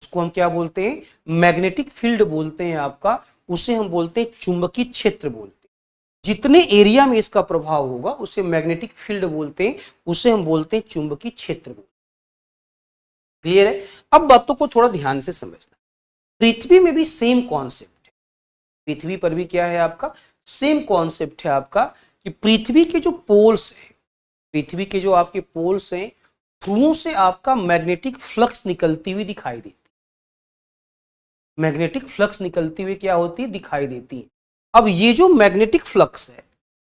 उसको हम क्या बोलते हैं मैग्नेटिक फील्ड बोलते हैं आपका, उसे हम बोलते हैं चुंबकीय क्षेत्र बोलते हैं। जितने एरिया में इसका प्रभाव होगा उसे मैग्नेटिक फील्ड बोलते हैं, उसे हम बोलते हैं चुंबकीय क्षेत्र बोलते हैं। क्लियर है। अब बातों को थोड़ा ध्यान से समझना, पृथ्वी में भी सेम कॉन्सेप्ट है, पृथ्वी पर भी क्या है आपका सेम कॉन्सेप्ट है आपका, कि पृथ्वी के जो पोल्स है, पृथ्वी के जो आपके पोल्स हैं, थ्रुओं से आपका मैग्नेटिक फ्लक्स निकलती हुई दिखाई देती, मैग्नेटिक फ्लक्स निकलती हुई क्या होती है दिखाई देती है। अब ये जो मैग्नेटिक फ्लक्स है,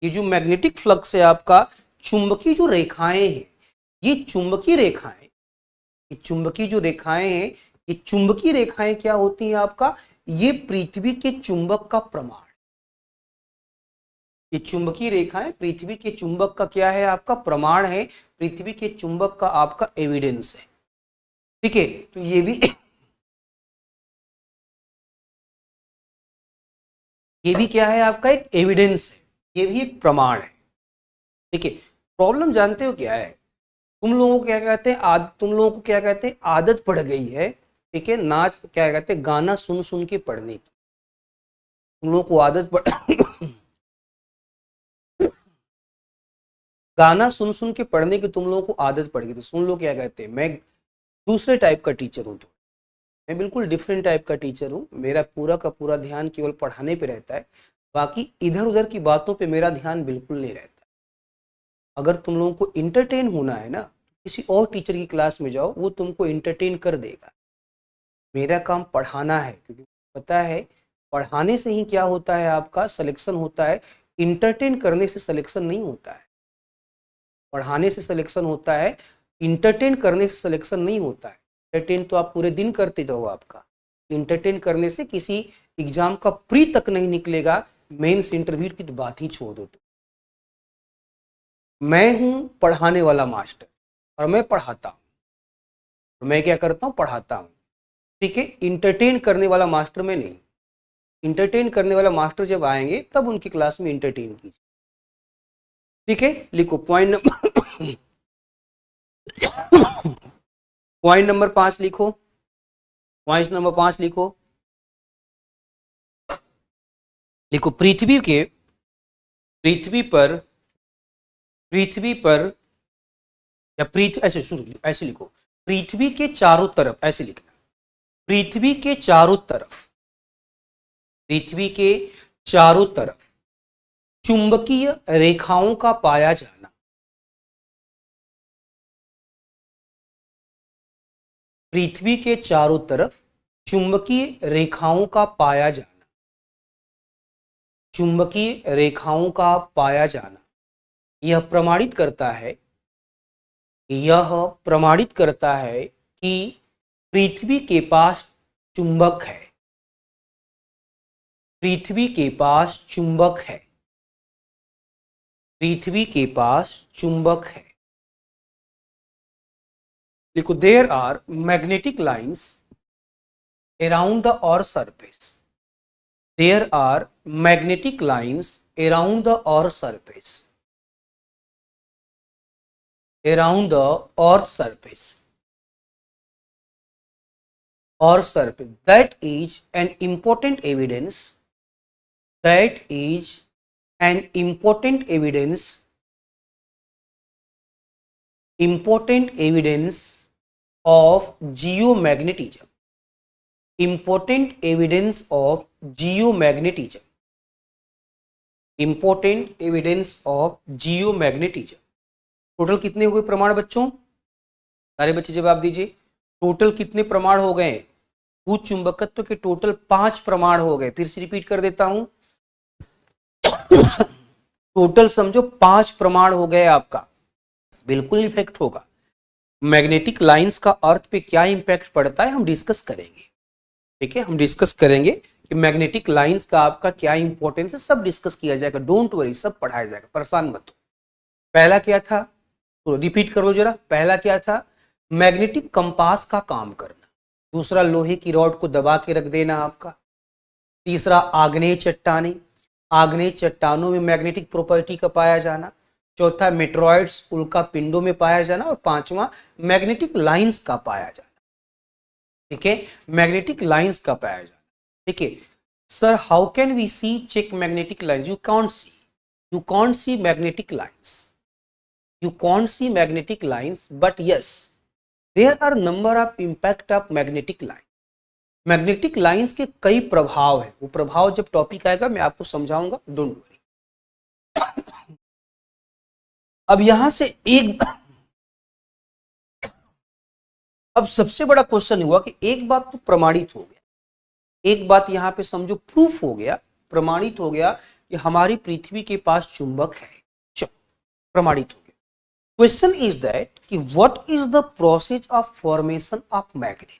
ये जो मैग्नेटिक फ्लक्स है आपका, चुंबकीय जो रेखाएं हैं, ये चुंबकीय रेखाएं, ये चुंबकीय जो रेखाएं हैं, ये चुंबकीय रेखाएं क्या होती हैं आपका, ये पृथ्वी के चुंबक का प्रमाण, ये चुंबकीय रेखाएं पृथ्वी के चुंबक का क्या है आपका प्रमाण है, पृथ्वी के चुंबक का आपका एविडेंस है, ठीक है। तो ये भी ये भी क्या है आपका एक एविडेंस है, ये भी एक प्रमाण है, ठीक है। प्रॉब्लम जानते हो क्या है, तुम लोगों को क्या कहते हैं तुम लोगों को क्या कहते हैं आदत पड़ गई है, ठीक है, नाच क्या कहते हैं गाना सुन सुन के पढ़ने की, तुम लोगों को आदत पड़ गाना सुन सुन के पढ़ने की तुम लोगों को आदत पड़ गई। तो सुन लो क्या कहते हैं, मैं दूसरे टाइप का टीचर हूँ, तो मैं बिल्कुल डिफरेंट टाइप का टीचर हूँ, मेरा पूरा का पूरा ध्यान केवल पढ़ाने पे रहता है, बाकी इधर उधर की बातों पे मेरा ध्यान बिल्कुल नहीं रहता। अगर तुम लोगों को इंटरटेन होना है ना, किसी और टीचर की क्लास में जाओ, वो तुमको इंटरटेन कर देगा। मेरा काम पढ़ाना है, क्योंकि पता है पढ़ाने से ही क्या होता है, आपका सिलेक्शन होता है। इंटरटेन करने से सिलेक्शन नहीं होता है। पढ़ाने से सिलेक्शन होता है, इंटरटेन करने से सिलेक्शन नहीं होता है। इंटरटेन तो आप पूरे दिन करते जाओ, आपका इंटरटेन करने से किसी एग्जाम का प्री तक नहीं निकलेगा, मेंस इंटरव्यू की तो बात ही छोड़ दो। मैं हूं पढ़ाने वाला मास्टर और मैं पढ़ाता हूं। मैं क्या करता हूं, पढ़ाता हूं। ठीक है, इंटरटेन करने वाला मास्टर मैं नहीं। इंटरटेन करने वाला मास्टर जब आएंगे तब उनकी क्लास में इंटरटेन कीजिए। ठीक है, लिखो पॉइंट नंबर पॉइंट नंबर 5 लिखो। पॉइंट नंबर 5 लिखो। लिखो पृथ्वी पर या पृथ्वी, ऐसे शुरू ऐसे लिखो, पृथ्वी के चारों तरफ, ऐसे लिखना, पृथ्वी के चारों तरफ, पृथ्वी के चारों तरफ चुंबकीय रेखाओं का पाया जाना। पृथ्वी के चारों तरफ चुंबकीय रेखाओं का पाया जाना। चुंबकीय रेखाओं का पाया जाना यह प्रमाणित करता है, यह प्रमाणित करता है कि पृथ्वी के पास चुंबक है। पृथ्वी के पास चुंबक है। पृथ्वी के पास चुंबक है। देखो, there are magnetic lines around the earth surface. There are magnetic lines around the earth surface. around the earth surface, or surface, that is an important evidence, that is an important evidence, important evidence of geomagnetism, important evidence of geomagnetism, important evidence of geomagnetism। Total कितने हो गए प्रमाण बच्चों? सारे बच्चे जवाब दीजिए। Total कितने प्रमाण हो गए? भूत चुंबकत्व के टोटल 5 प्रमाण हो गए। फिर से रिपीट कर देता हूं, टोटल समझो 5 प्रमाण हो गए आपका। बिल्कुल इफेक्ट होगा। मैग्नेटिक लाइंस का अर्थ पे क्या इंपैक्ट पड़ता है हम डिस्कस करेंगे। ठीक है, हम डिस्कस करेंगे कि मैग्नेटिक लाइंस का आपका क्या इंपॉर्टेंस है, सब डिस्कस किया जाएगा। डोंट वरी, सब पढ़ाया जाएगा, परेशान मत हो। पहला क्या था, तो रिपीट करो जरा। पहला क्या था, मैग्नेटिक कंपास का काम करना। दूसरा, लोहे की रॉड को दबा के रख देना आपका। तीसरा, आग्नेय चट्टानें, आग्नेय चट्टानों में मैग्नेटिक प्रॉपर्टी का पाया जाना। चौथा, मेट्रॉइड्स, उल्का पिंडों में पाया जाना। और पांचवा, मैग्नेटिक लाइंस का पाया जाना। ठीक है, मैग्नेटिक लाइंस का पाया जाना। ठीक है sir, how can we see check magnetic lines? You can't see, you can't see magnetic lines, you can't see magnetic lines, but yes, there are number of impact of magnetic line। Magnetic lines के कई प्रभाव है, वो प्रभाव जब topic आएगा मैं आपको समझाऊंगा, डोंट वरी। अब यहां से एक, अब सबसे बड़ा क्वेश्चन हुआ कि एक बात तो प्रमाणित हो गया, एक बात यहां पे समझो प्रूफ हो गया, प्रमाणित हो गया कि हमारी पृथ्वी के पास चुंबक है। चलो, प्रमाणित हो गया। क्वेश्चन इज दैट कि what is the process of formation of magnet?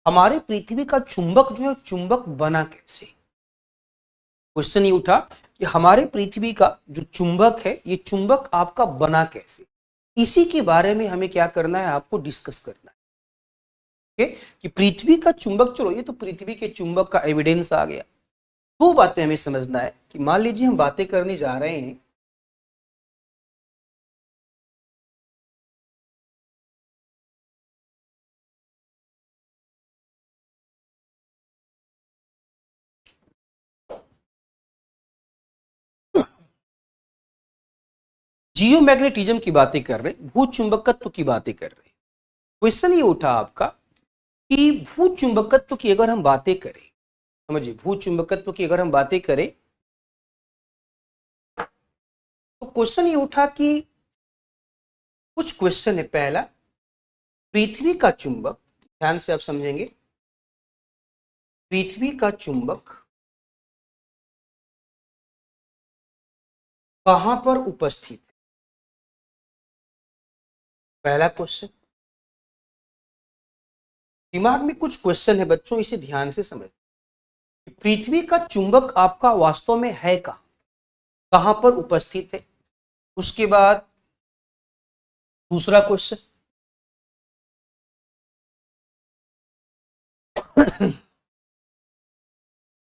हमारे पृथ्वी का चुंबक जो है, चुंबक बना कैसे? क्वेश्चन ये उठा कि हमारे पृथ्वी का जो चुंबक है, ये चुंबक आपका बना कैसे? इसी के बारे में हमें क्या करना है, आपको डिस्कस करना है। कि पृथ्वी का चुंबक, चलो ये तो पृथ्वी के चुंबक का एविडेंस आ गया। दो बातें हमें समझना है कि मान लीजिए हम बातें करने जा रहे हैं जियोमैग्नेटिज्म की बातें कर रहे हैं, भू चुंबकत्व की बातें कर रहे हैं। क्वेश्चन ये उठा आपका कि भू चुंबकत्व की अगर हम बातें करें, समझिए भू चुंबकत्व की अगर हम बातें करें तो क्वेश्चन ये उठा कि कुछ क्वेश्चन है। पहला, पृथ्वी का चुंबक, ध्यान से आप समझेंगे, पृथ्वी का चुंबक कहां पर उपस्थित है? पहला क्वेश्चन। दिमाग में कुछ क्वेश्चन है बच्चों, इसे ध्यान से समझ। पृथ्वी का चुंबक आपका वास्तव में है कहां, कहां पर उपस्थित है? उसके बाद दूसरा क्वेश्चन,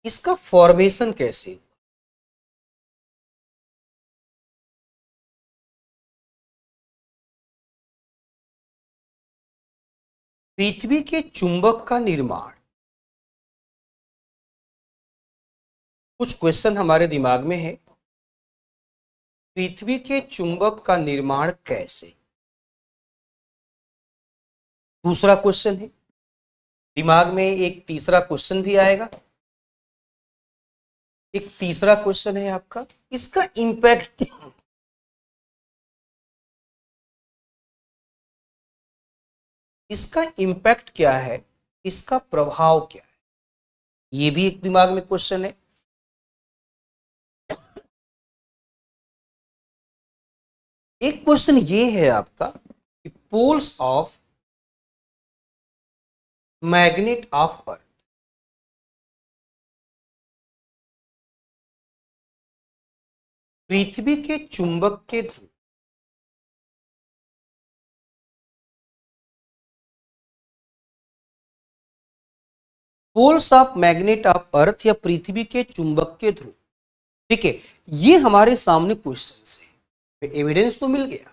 इसका फॉर्मेशन कैसे हुआ? पृथ्वी के चुंबक का निर्माण, कुछ क्वेश्चन हमारे दिमाग में है। पृथ्वी के चुंबक का निर्माण कैसे? दूसरा क्वेश्चन है। दिमाग में एक तीसरा क्वेश्चन भी आएगा। एक तीसरा क्वेश्चन है आपका, इसका इंपैक्ट, इसका इंपैक्ट क्या है, इसका प्रभाव क्या है, ये भी एक दिमाग में क्वेश्चन है। एक क्वेश्चन ये है आपका कि poles of magnet of earth, पृथ्वी के चुंबक के ध्रुव, poles of magnet of earth या पृथ्वी के चुंबक के ध्रुव। ठीक है, ये हमारे सामने क्वेश्चन है। एविडेंस तो मिल गया,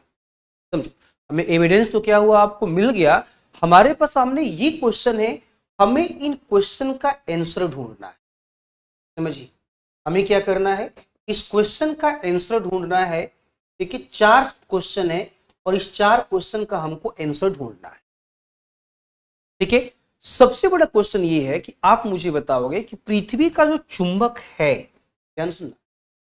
समझो, हमें एविडेंस तो क्या हुआ, आपको मिल गया। हमारे पास सामने ये क्वेश्चन है, हमें इन क्वेश्चन का आंसर ढूंढना है। समझिए, हमें क्या करना है, इस क्वेश्चन का आंसर ढूंढना है। देखिए 4 क्वेश्चन है और इस 4 क्वेश्चन का हमको आंसर ढूंढना है। ठीक है, सबसे बड़ा क्वेश्चन ये है कि आप मुझे बताओगे कि पृथ्वी का जो चुंबक है, ध्यान सुनना,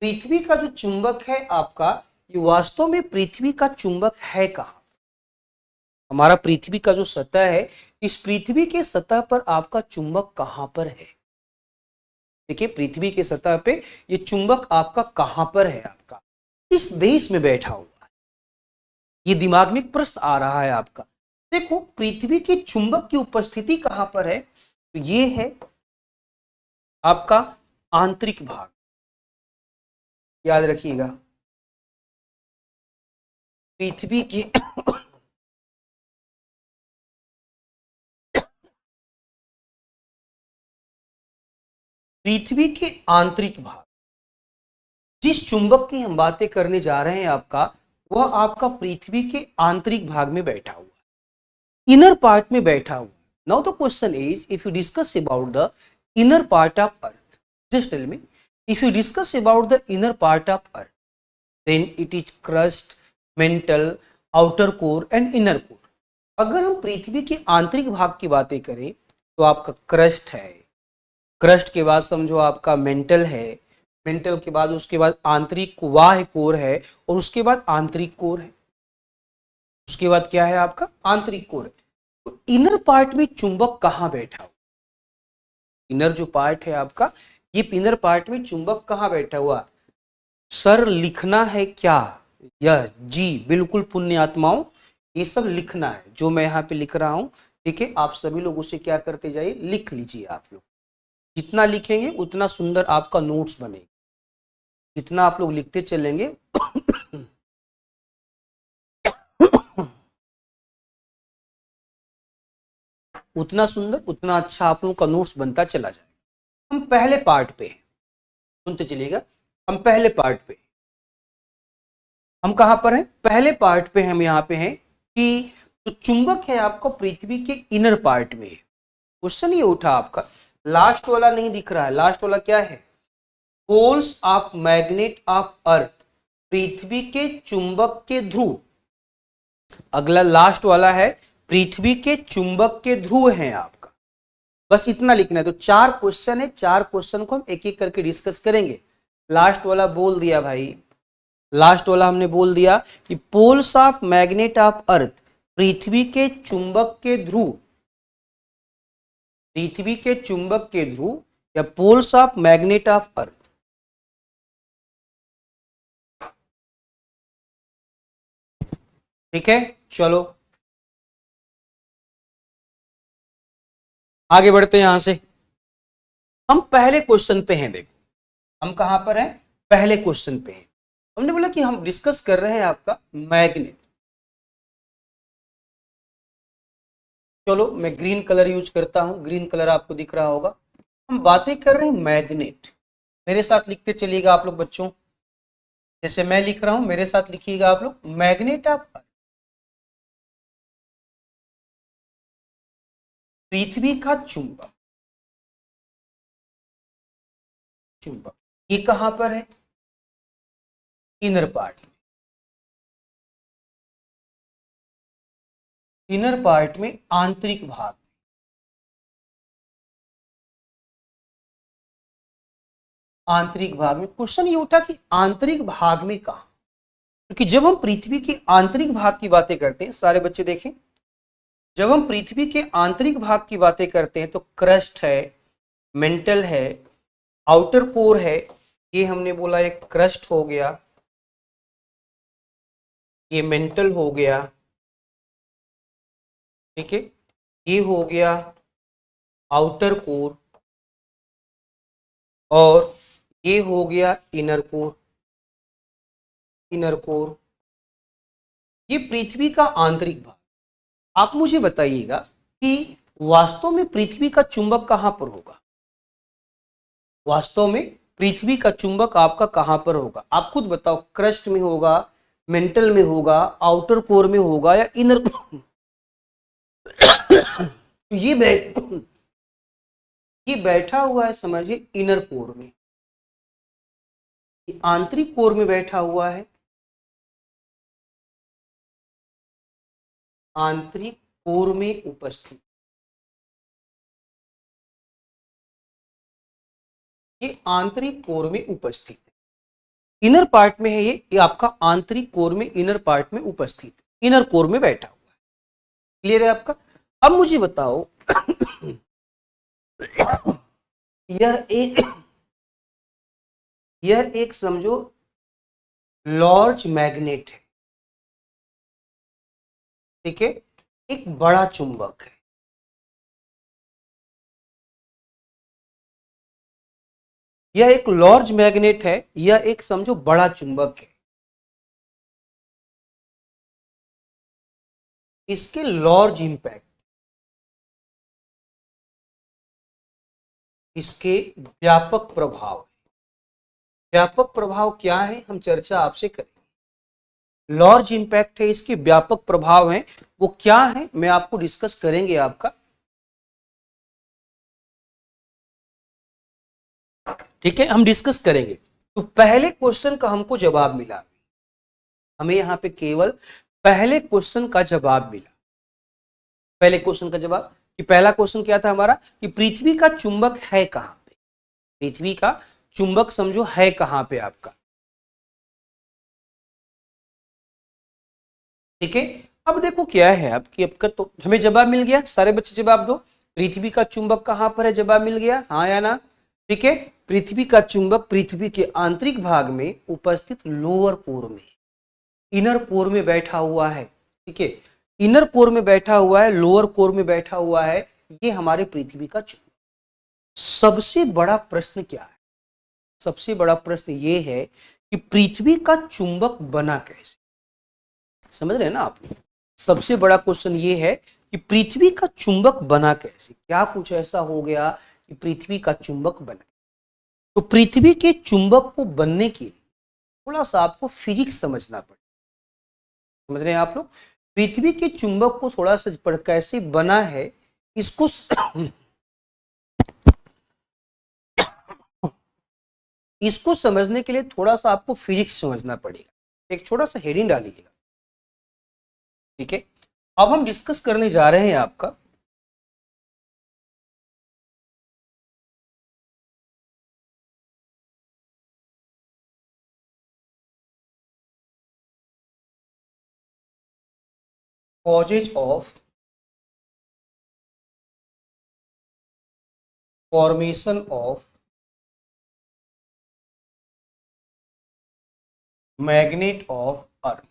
पृथ्वी का जो चुंबक है आपका, ये वास्तव में पृथ्वी का चुंबक है कहां? हमारा पृथ्वी का जो सतह है, इस पृथ्वी के सतह पर आपका चुंबक कहां पर है? देखिए, पृथ्वी के सतह पे ये चुंबक आपका कहां पर है? आपका इस देश में बैठा हुआ है। ये दिमाग में एक प्रश्न आ रहा है आपका। देखो, पृथ्वी के चुंबक की उपस्थिति कहां पर है? तो ये है आपका आंतरिक भाग, याद रखिएगा। पृथ्वी के पृथ्वी के आंतरिक भाग, जिस चुंबक की हम बातें करने जा रहे हैं आपका, वह आपका पृथ्वी के आंतरिक भाग में बैठा हुआ, इनर पार्ट में बैठा हुआ। Now the question is, if you discuss about the inner part of earth, just tell me, if you discuss about the inner part of earth, then it is crust, mantle, outer core and inner core. अगर हम पृथ्वी के आंतरिक भाग की बातें करें तो आपका क्रस्ट है, क्रस्ट के बाद समझो आपका मेंटल है, मेंटल के बाद उसके बाद आंतरिक बाह्य कोर है, और उसके बाद आंतरिक कोर है, उसके बाद क्या है आपका आंतरिक कोर है। तो इनर पार्ट में चुंबक कहां बैठा हुआ? इनर जो पार्ट है आपका, ये इनर पार्ट में चुंबक कहां बैठा हुआ? सर लिखना है क्या? यह जी बिल्कुल पुण्य आत्माओं, ये सब लिखना है जो मैं यहाँ पे लिख रहा हूं। ठीक है, आप सभी लोग उसे क्या करते जाइए, लिख लीजिए। आप लोग जितना लिखेंगे उतना सुंदर आपका नोट्स बनेगा, जितना आप लोग लिखते चलेंगे उतना सुंदर, उतना अच्छा आप लोगों का नोट्स बनता चला जाएगा। हम पहले पार्ट पे हैं, सुनते चलिएगा। हम पहले पार्ट पे, हम कहां पर हैं? पहले पार्ट पे हम यहाँ पे हैं कि तो चुंबक है आपका पृथ्वी के इनर पार्ट में। क्वेश्चन ये उठा आपका, लास्ट वाला नहीं दिख रहा है, लास्ट वाला क्या है? Poles of magnet of earth, पृथ्वी के चुंबक के ध्रुव। अगला लास्ट वाला है, पृथ्वी के चुंबक के ध्रुव हैं आपका। बस इतना लिखना है। तो 4 क्वेश्चन है, 4 क्वेश्चन को हम एक एक करके डिस्कस करेंगे। लास्ट वाला बोल दिया भाई, लास्ट वाला हमने बोल दिया कि poles of magnet of earth, पृथ्वी के चुंबक के ध्रुव, पृथ्वी के चुंबक के ध्रुव या poles of magnet of earth. ठीक है, चलो आगे बढ़ते हैं। यहां से हम पहले क्वेश्चन पे हैं। देखो हम कहां पर हैं, पहले क्वेश्चन पे हैं। हमने बोला कि हम डिस्कस कर रहे हैं आपका मैग्नेट। चलो मैं ग्रीन कलर यूज करता हूं, ग्रीन कलर आपको दिख रहा होगा। हम बातें कर रहे हैं मैग्नेट। मेरे साथ लिखते चलिएगा आप लोग बच्चों, जैसे मैं लिख रहा हूं मेरे साथ लिखिएगा आप लोग। मैग्नेट ऑफ पृथ्वी का चुंबक, चुंबक ये कहां पर है, इनर पार्ट में, इनर पार्ट में आंतरिक भाग, आंतरिक भाग में। क्वेश्चन ये उठा कि आंतरिक भाग में कहा, क्योंकि जब हम पृथ्वी के आंतरिक भाग की बातें करते हैं, सारे बच्चे देखें, जब हम पृथ्वी के आंतरिक भाग की बातें करते हैं तो क्रस्ट है, मेंटल है, आउटर कोर है। ये हमने बोला एक क्रस्ट हो गया, ये मेंटल हो गया, ठीक है, ये हो गया आउटर कोर, और ये हो गया इनर कोर, इनर कोर। ये पृथ्वी का आंतरिक भाग। आप मुझे बताइएगा कि वास्तव में पृथ्वी का चुंबक कहां पर होगा, वास्तव में पृथ्वी का चुंबक आपका कहां पर होगा, आप खुद बताओ। क्रस्ट में होगा, मेंटल में होगा, आउटर कोर में होगा या इनर ये बैठ ये बैठा हुआ है, समझिए इनर कोर में, आंतरिक कोर में बैठा हुआ है, आंतरिक कोर में उपस्थित। ये आंतरिक कोर में उपस्थित है, इनर पार्ट में है। ये आपका आंतरिक कोर में, इनर पार्ट में उपस्थित, इनर कोर में बैठा हुआ है। क्लियर है आपका। अब मुझे बताओ यह एक, यह एक समझो लार्ज मैग्नेट है, ठीक है, एक बड़ा चुंबक है। यह एक लार्ज मैग्नेट है, यह एक समझो बड़ा चुंबक है। इसके लार्ज इंपैक्ट, इसके व्यापक प्रभाव, व्यापक प्रभाव क्या है हम चर्चा आपसे करेंगे। लार्ज इंपैक्ट है, इसके व्यापक प्रभाव हैं, वो क्या है मैं आपको डिस्कस करेंगे आपका, ठीक है, हम डिस्कस करेंगे। तो पहले क्वेश्चन का हमको जवाब मिला, हमें यहां पे केवल पहले क्वेश्चन का जवाब मिला। पहले क्वेश्चन का जवाब, कि पहला क्वेश्चन क्या था हमारा, कि पृथ्वी का चुंबक है कहां पे, पृथ्वी का चुंबक समझो है कहां पे आपका, ठीक है। अब देखो क्या है आपकी, अब का तो हमें जवाब मिल गया, सारे बच्चे जवाब दो। पृथ्वी का चुंबक कहां पर है, जवाब मिल गया, हाँ या ना, ठीक है। पृथ्वी का चुंबक पृथ्वी के आंतरिक भाग में उपस्थित लोअर कोर में, इनर कोर में बैठा हुआ है, ठीक है, इनर कोर में बैठा हुआ है, लोअर कोर में बैठा हुआ है। ये हमारे पृथ्वी का चुंबक। सबसे बड़ा प्रश्न क्या है, सबसे बड़ा प्रश्न ये है कि पृथ्वी का चुंबक बना कैसे, समझ रहे हैं ना आप। सबसे बड़ा क्वेश्चन ये है कि पृथ्वी का चुंबक बना कैसे, क्या कुछ ऐसा हो गया कि पृथ्वी का चुंबक बना। तो पृथ्वी के चुंबक को बनने के लिए थोड़ा सा आपको फिजिक्स समझना पड़ेगा, समझ रहे हैं आप लोग। पृथ्वी के चुंबक को थोड़ा सा पढ़ कैसे बना है, इसको इसको समझने के लिए थोड़ा सा आपको फिजिक्स समझना पड़ेगा। एक छोटा सा हेडिंग डालिएगा, ठीक है। अब हम डिस्कस करने जा रहे हैं आपका causes of formation of magnet of earth.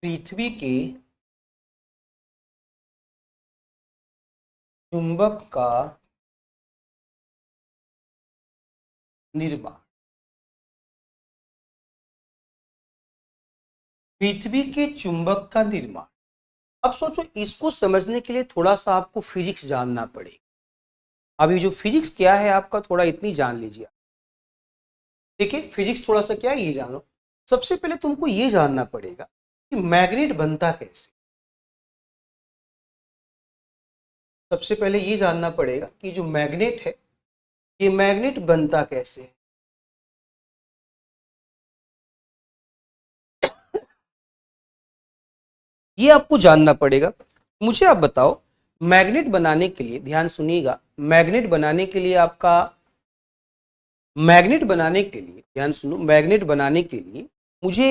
पृथ्वी के चुंबक का निर्माण। पृथ्वी के चुंबक का निर्माण। अब सोचो, इसको समझने के लिए थोड़ा सा आपको फिजिक्स जानना पड़ेगा। अभी जो फिजिक्स क्या है आपका, थोड़ा इतनी जान लीजिए। ठीक है, फिजिक्स थोड़ा सा क्या है ये जानो। सबसे पहले तुमको ये जानना पड़ेगा कि मैग्नेट बनता कैसे। सबसे पहले ये जानना पड़ेगा कि जो मैग्नेट है, ये मैग्नेट बनता कैसे है। ये आपको जानना पड़ेगा। मुझे आप बताओ, मैग्नेट बनाने के लिए, ध्यान सुनिएगा, मैग्नेट बनाने के लिए आपका, मैग्नेट बनाने के लिए, ध्यान सुनो, मैग्नेट बनाने के लिए मुझे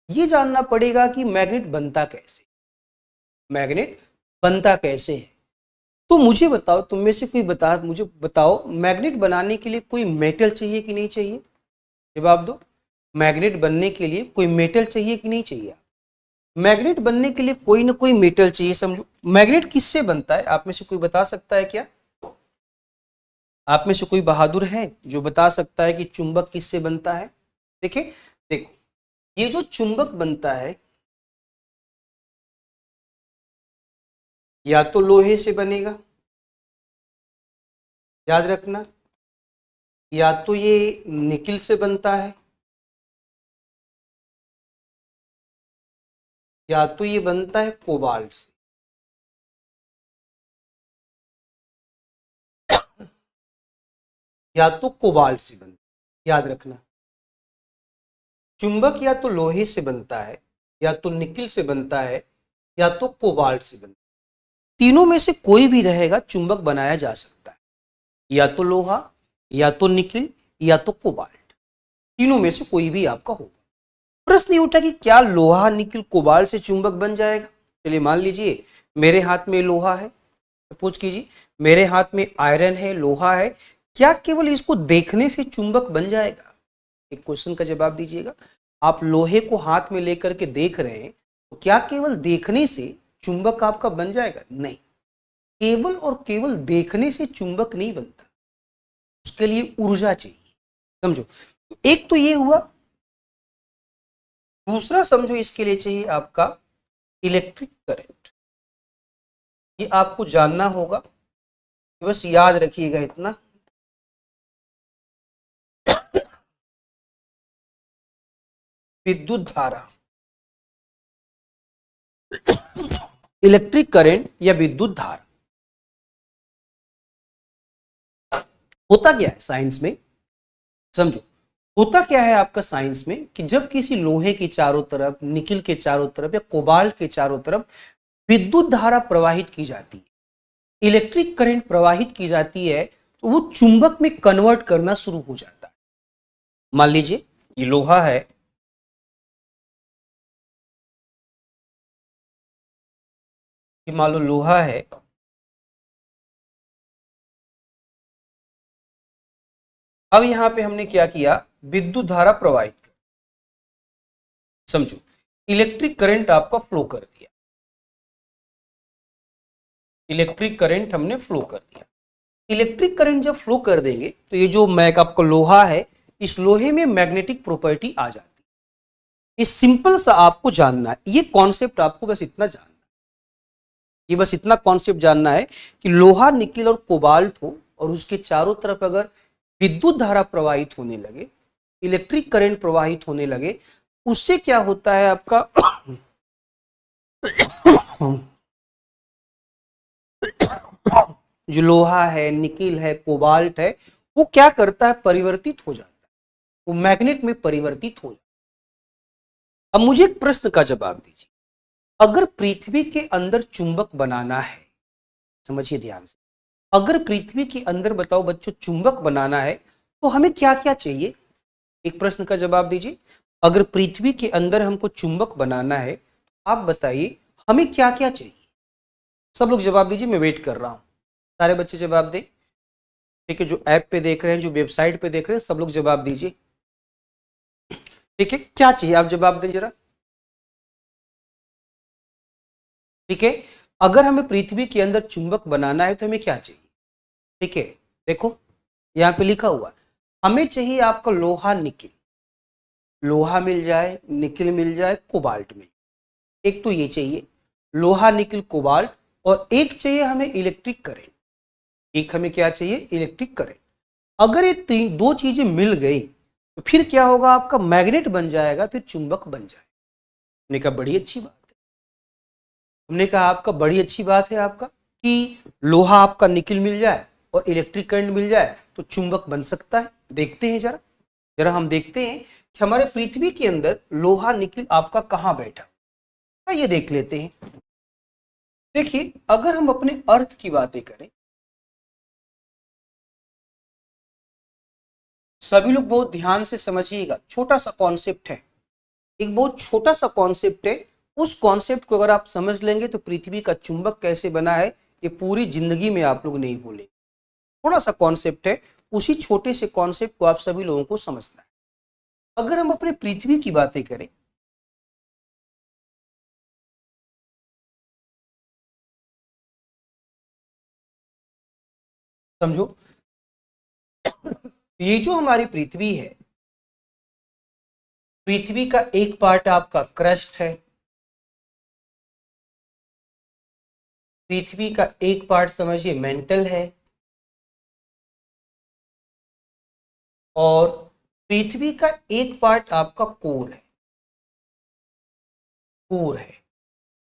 ये जानना पड़ेगा कि मैग्नेट बनता कैसे। मैग्नेट बनता कैसे है, तो मुझे बताओ, तुम में से कोई मुझे बताओ, मैग्नेट बनाने के लिए कोई मेटल चाहिए कि नहीं चाहिए। जवाब दो। मैग्नेट बनने के लिए कोई मेटल चाहिए कि नहीं चाहिए। मैग्नेट बनने के लिए कोई ना कोई मेटल चाहिए। समझो, मैग्नेट किससे बनता है, आप में से कोई बता सकता है क्या। आप में से कोई बहादुर है जो बता सकता है कि चुंबक किससे बनता है। देखिए, देखो, ये जो चुंबक बनता है, या तो लोहे से बनेगा, याद रखना, या तो ये निकिल से बनता है, या तो ये बनता है कोबाल्ट से। या तो कोबाल्ट से बनता है, याद रखना। चुंबक या तो लोहे से बनता है, या तो निकिल से बनता है, या तो कोबाल्ट से बनता है। तीनों में से कोई भी रहेगा, चुंबक बनाया जा सकता है। या तो लोहा, या तो निकिल, या तो कोबाल्ट, तीनों में से कोई भी आपका होगा। प्रश्न ये उठा कि क्या लोहा, निकिल, कोबाल्ट से चुंबक बन जाएगा। चलिए मान लीजिए मेरे हाथ में लोहा है, सपोज कीजिए मेरे हाथ में आयरन है, लोहा है, क्या केवल इसको देखने से चुंबक बन जाएगा। एक क्वेश्चन का जवाब दीजिएगा। आप लोहे को हाथ में लेकर के देख रहे हैं, तो क्या केवल देखने से चुंबक आपका बन जाएगा। नहीं, केवल और केवल देखने से चुंबक नहीं बनता, उसके लिए ऊर्जा चाहिए। समझो, एक तो ये हुआ। दूसरा समझो, इसके लिए चाहिए आपका इलेक्ट्रिक करंट। ये आपको जानना होगा, बस याद रखिएगा इतना। विद्युत धारा, इलेक्ट्रिक करंट या विद्युत धारा होता क्या है साइंस में। समझो, होता क्या है आपका साइंस में कि जब किसी लोहे के चारों तरफ, निकिल के चारों तरफ या कोबाल्ट के चारों तरफ विद्युत धारा प्रवाहित की जाती है, इलेक्ट्रिक करंट प्रवाहित की जाती है, तो वो चुंबक में कन्वर्ट करना शुरू हो जाता है। मान लीजिए ये लोहा है, ये मान लो लोहा है, अब यहां पे हमने क्या किया, विद्युत धारा प्रवाहित कर, समझो इलेक्ट्रिक करंट आपका फ्लो कर दिया, इलेक्ट्रिक करंट हमने फ्लो कर दिया। इलेक्ट्रिक करंट जब फ्लो कर देंगे तो ये जो मैग आपका लोहा है, इस लोहे में मैग्नेटिक प्रॉपर्टी आ जाती है। ये सिंपल सा आपको जानना है, ये कॉन्सेप्ट आपको बस इतना जानना है, ये बस इतना कॉन्सेप्ट जानना है कि लोहा, निकिल और कोबाल्ट हो और उसके चारों तरफ अगर विद्युत धारा प्रवाहित होने लगे, इलेक्ट्रिक करंट प्रवाहित होने लगे, उससे क्या होता है आपका जो लोहा है, निकिल है, कोबाल्ट है, वो क्या करता है, परिवर्तित हो जाता है, वो मैग्नेट में परिवर्तित हो जाता है। अब मुझे एक प्रश्न का जवाब दीजिए, अगर पृथ्वी के अंदर चुंबक बनाना है, समझिए ध्यान से, अगर पृथ्वी के अंदर बताओ बच्चों चुंबक बनाना है, तो हमें क्या क्या चाहिए। एक प्रश्न का जवाब दीजिए। अगर पृथ्वी के अंदर हमको चुंबक बनाना है, आप बताइए हमें क्या क्या चाहिए। सब लोग जवाब दीजिए, मैं वेट कर रहा हूं। सारे बच्चे जवाब दें। ठीक है, जो ऐप पे देख रहे हैं, जो वेबसाइट पे देख रहे हैं, सब लोग जवाब दीजिए। ठीक है, क्या चाहिए आप जवाब दें जरा। ठीक है, अगर हमें पृथ्वी के अंदर चुंबक बनाना है तो हमें क्या चाहिए। ठीक है, देखो यहां पे लिखा हुआ है, हमें चाहिए आपका लोहा निकिल। लोहा मिल जाए, निकिल मिल जाए, कोबाल्ट मिल, एक तो ये चाहिए, लोहा निकिल कोबाल्ट। और एक चाहिए हमें इलेक्ट्रिक करंट। एक हमें क्या चाहिए, इलेक्ट्रिक करंट। अगर ये तीन दो चीजें मिल गई तो फिर क्या होगा, आपका मैग्नेट बन जाएगा, फिर चुंबक बन जाएगा। हमने कहा बड़ी अच्छी बात है। हमने कहा आपका बड़ी अच्छी बात है आपका कि लोहा आपका निकिल मिल जाए और इलेक्ट्रिक करंट मिल जाए तो चुंबक बन सकता है। देखते हैं जरा, जरा हम देखते हैं कि हमारे पृथ्वी के अंदर लोहा निकिल आपका कहां बैठा, तो ये देख लेते हैं। देखिए, अगर हम अपने अर्थ की बातें करें, सभी लोग बहुत ध्यान से समझिएगा, छोटा सा कॉन्सेप्ट है, एक बहुत छोटा सा कॉन्सेप्ट है। उस कॉन्सेप्ट को अगर आप समझ लेंगे तो पृथ्वी का चुंबक कैसे बना है ये पूरी जिंदगी में आप लोग नहीं भूलेंगे। थोड़ा सा कॉन्सेप्ट है, उसी छोटे से कॉन्सेप्ट को आप सभी लोगों को समझना है। अगर हम अपने पृथ्वी की बातें करें, समझो, ये जो हमारी पृथ्वी है, पृथ्वी का एक पार्ट आपका क्रस्ट है, पृथ्वी का एक पार्ट समझिए मेंटल है, और पृथ्वी का एक पार्ट आपका कोर है। कोर है,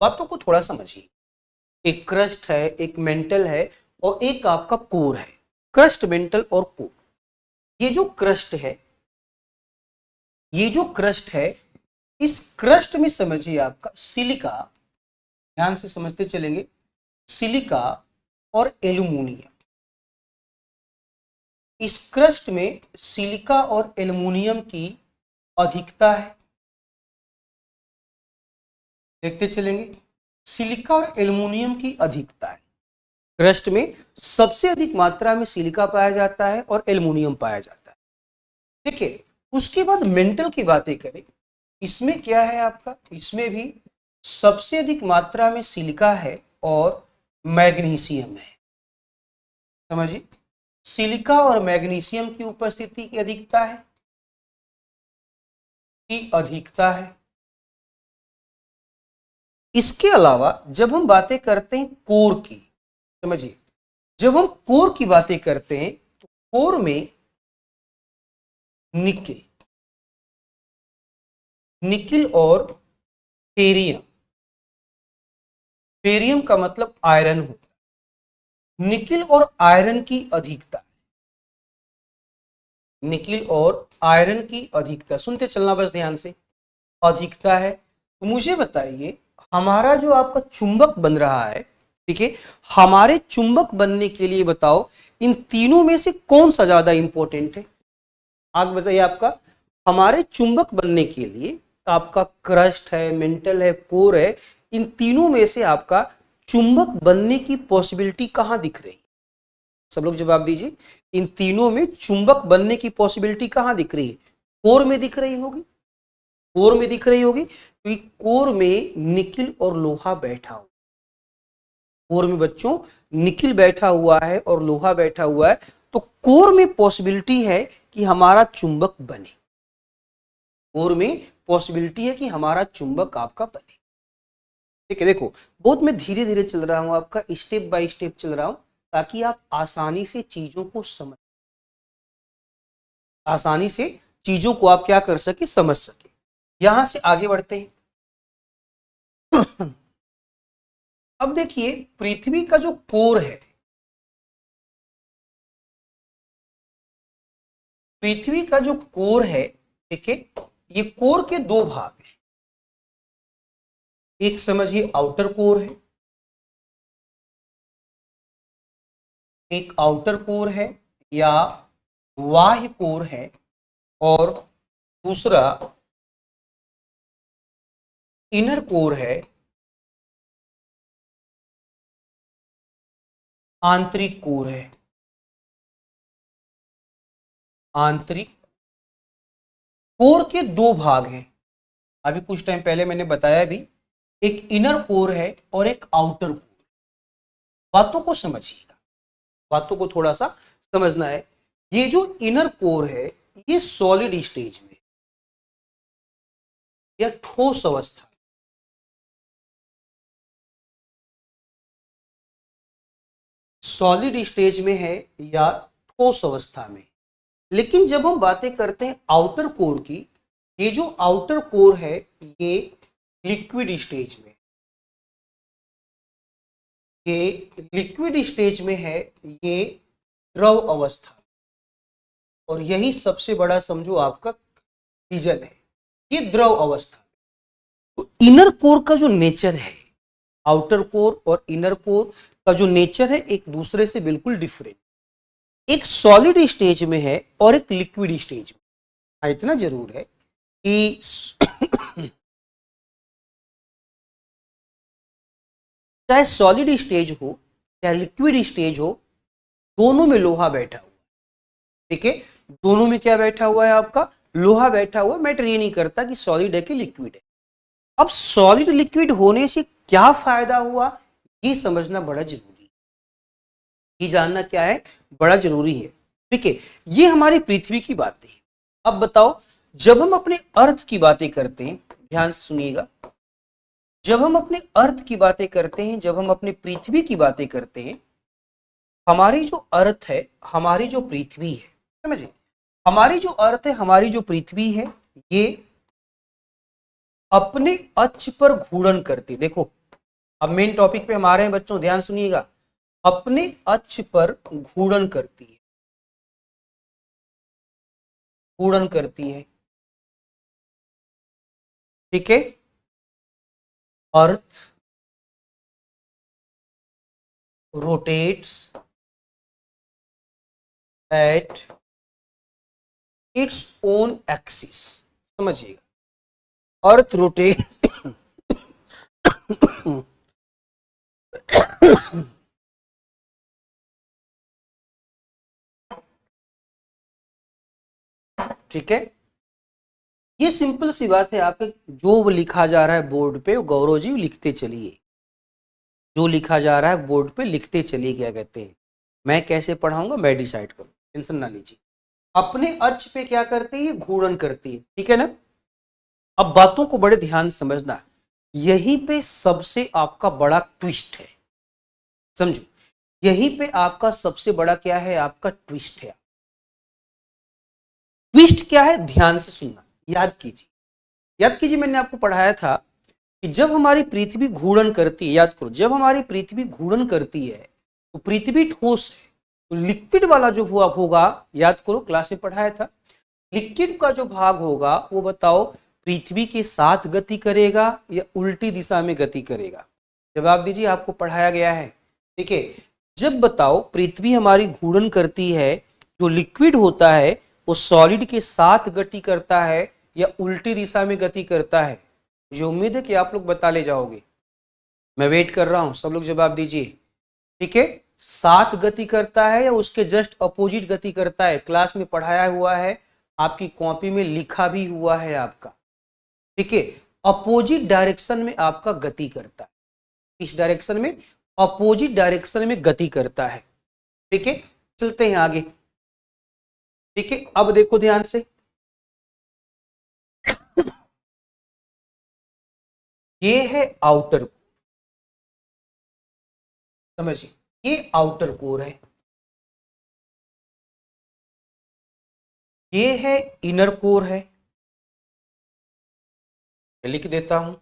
बातों को थोड़ा समझिए। एक क्रस्ट है, एक मेंटल है, और एक आपका कोर है। क्रस्ट, मेंटल और कोर। ये जो क्रस्ट है, ये जो क्रस्ट है, इस क्रस्ट में समझिए आपका सिलिका, ध्यान से समझते चलेंगे, सिलिका और एल्यूमिनियम। इस क्रस्ट में सिलिका और एल्यूमिनियम की अधिकता है। देखते चलेंगे, सिलिका और एल्यूमिनियम की अधिकता है। क्रस्ट में सबसे अधिक मात्रा में सिलिका पाया जाता है और एल्यूमिनियम पाया जाता है। ठीक है, उसके बाद मेंटल की बातें करें, इसमें क्या है आपका, इसमें भी सबसे अधिक मात्रा में सिलिका है और मैग्नीशियम है। समझिए, सिलिका और मैग्नीशियम की उपस्थिति की अधिकता है, इसके अलावा जब हम बातें करते हैं कोर की, समझिए, जब हम कोर की बातें करते हैं तो कोर में निकिल, निकिल और फेरियम, फेरियम का मतलब आयरन होता है। निकिल और आयरन की अधिकता, निकिल और आयरन की अधिकता, सुनते चलना बस ध्यान से, अधिकता है। तो मुझे बताइए, हमारा जो आपका चुंबक बन रहा है, ठीक है, हमारे चुंबक बनने के लिए बताओ इन तीनों में से कौन सा ज्यादा इंपॉर्टेंट है। आगे बताइए, आपका हमारे चुंबक बनने के लिए आपका क्रस्ट है, मेंटल है, कोर है, इन तीनों में से आपका चुंबक बनने की पॉसिबिलिटी कहां दिख रही है। सब लोग जवाब दीजिए, इन तीनों में चुंबक बनने की पॉसिबिलिटी कहां दिख रही है। कोर में दिख रही होगी, कोर में दिख रही होगी, क्योंकि कोर में निकिल और लोहा बैठा हो। कोर में बच्चों निकिल बैठा हुआ है और लोहा बैठा हुआ है, तो कोर में पॉसिबिलिटी है कि हमारा चुंबक बने। कोर में पॉसिबिलिटी है कि हमारा चुंबक आपका बने। ठीक है, देखो बहुत मैं धीरे धीरे चल रहा हूं, आपका स्टेप बाय स्टेप चल रहा हूं, ताकि आप आसानी से चीजों को समझ, आसानी से चीजों को आप क्या कर सके, समझ सके। यहां से आगे बढ़ते हैं। अब देखिए, पृथ्वी का जो कोर है, पृथ्वी का जो कोर है, ठीक है, ये कोर के दो भाग हैं। एक समझिए आउटर कोर है, एक आउटर कोर है या बाह्य कोर है, और दूसरा इनर कोर है, आंतरिक कोर है। आंतरिक कोर के दो भाग हैं, अभी कुछ टाइम पहले मैंने बताया भी, एक इनर कोर है और एक आउटर कोर। बातों को समझिएगा, बातों को थोड़ा सा समझना है। ये जो इनर कोर है ये सॉलिड स्टेज में या ठोस अवस्था, सॉलिड स्टेज में है या ठोस अवस्था में। लेकिन जब हम बातें करते हैं आउटर कोर की, ये जो आउटर कोर है ये लिक्विड स्टेज में, ये लिक्विड स्टेज में है, ये द्रव अवस्था, और यही सबसे बड़ा समझो आपका रीजन है, ये द्रव अवस्था। तो इनर कोर का जो नेचर है, आउटर कोर और इनर कोर का जो नेचर है एक दूसरे से बिल्कुल डिफरेंट, एक सॉलिड स्टेज में है और एक लिक्विड स्टेज में। हाँ, इतना जरूर है कि चाहे सॉलिड स्टेज हो चाहे लिक्विड स्टेज हो, दोनों में लोहा बैठा हुआ, ठीक है। दोनों में क्या बैठा हुआ है आपका, लोहा बैठा हुआ। मैटर ये नहीं करता कि सॉलिड है कि लिक्विड है। अब सॉलिड लिक्विड होने से क्या फायदा हुआ ये समझना बड़ा जरूरी है, ये जानना क्या है, बड़ा जरूरी है, ठीक है। ये हमारी पृथ्वी की बातें। अब बताओ, जब हम अपने अर्थ की बातें करते हैं, ध्यान से सुनिएगा, जब हम अपने अर्थ की बातें करते हैं, जब हम अपने पृथ्वी की बातें करते हैं, हमारी जो अर्थ है, हमारी जो पृथ्वी है, समझे, हमारी जो अर्थ है, हमारी जो पृथ्वी है, ये अपने अक्ष पर घूर्णन करती, देखो अब मेन टॉपिक पे हम आ रहे हैं बच्चों, ध्यान सुनिएगा, अपने अक्ष पर घूर्णन करती है, घूर्णन करती है, ठीक है। अर्थ rotates at its own axis, समझिएगा, अर्थ रोटेट ठीक है। ये सिंपल सी बात है, आपके जो लिखा जा रहा है बोर्ड पे, गौरव जी लिखते चलिए, जो लिखा जा रहा है बोर्ड पे लिखते चलिए, क्या कहते हैं, मैं कैसे पढ़ाऊंगा मैं डिसाइड करूँ, टेंशन ना लीजिए। अपने अक्ष पे क्या करती है, घूर्णन करती है, ठीक है ना। अब बातों को बड़े ध्यान से समझना, यहीं पे सबसे आपका बड़ा ट्विस्ट है, समझो, यहीं पे आपका सबसे बड़ा क्या है, आपका ट्विस्ट है। ट्विस्ट क्या है, ध्यान से सुनना, याद कीजिए, याद कीजिए, मैंने आपको पढ़ाया था कि जब हमारी पृथ्वी घूर्णन करती है, याद करो, जब हमारी पृथ्वी घूर्णन करती है तो पृथ्वी ठोस है, तो लिक्विड वाला जो होगा, याद करो क्लास में पढ़ाया था, लिक्विड का जो भाग होगा वो बताओ पृथ्वी के साथ गति करेगा या उल्टी दिशा में गति करेगा, जवाब दीजिए, आपको पढ़ाया गया है, ठीक है। जब बताओ पृथ्वी हमारी घूर्णन करती है, जो लिक्विड होता है वो सॉलिड के साथ गति करता है या उल्टी दिशा में गति करता है, मुझे उम्मीद है कि आप लोग बता ले जाओगे, मैं वेट कर रहा हूं, सब लोग जवाब दीजिए, ठीक है। साथ गति करता है या उसके जस्ट अपोजिट गति करता है, क्लास में पढ़ाया हुआ है, आपकी कॉपी में लिखा भी हुआ है आपका, ठीक है। अपोजिट डायरेक्शन में आपका गति करता है, इस डायरेक्शन में, अपोजिट डायरेक्शन में गति करता है, ठीक है। चलते हैं आगे, ठीक है। अब देखो ध्यान से, ये है आउटर, समझिए, ये आउटर कोर है, ये है इनर कोर है, लिख देता हूं,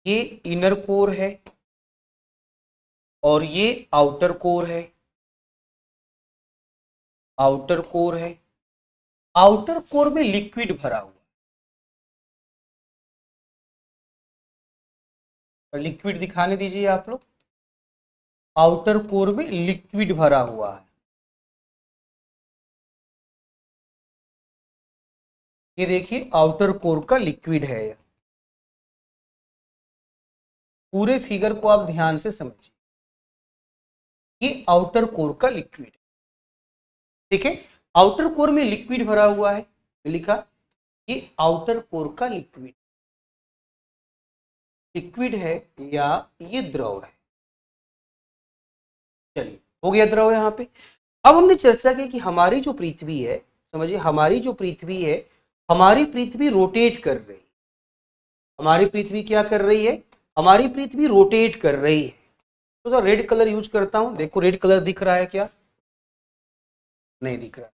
ये इनर कोर है और ये आउटर कोर है, आउटर कोर है, आउटर कोर में लिक्विड भरा हुआ, लिक्विड दिखाने दीजिए आप लोग, आउटर कोर में लिक्विड भरा हुआ है, ये देखिए आउटर कोर का लिक्विड है। पूरे फिगर को आप ध्यान से समझिए, ये आउटर कोर का लिक्विड है। ठीक है, आउटर कोर में लिक्विड भरा हुआ है, लिखा ये आउटर कोर का लिक्विड, लिक्विड है या ये द्रव है। चलिए हो गया द्रव यहां पे। अब हमने चर्चा की कि हमारी जो पृथ्वी है, समझिए हमारी जो पृथ्वी है, हमारी पृथ्वी रोटेट कर रही है। हमारी पृथ्वी क्या कर रही है? हमारी पृथ्वी रोटेट कर रही है। तो रेड कलर यूज करता हूं, देखो रेड कलर दिख रहा है क्या? नहीं दिख रहा।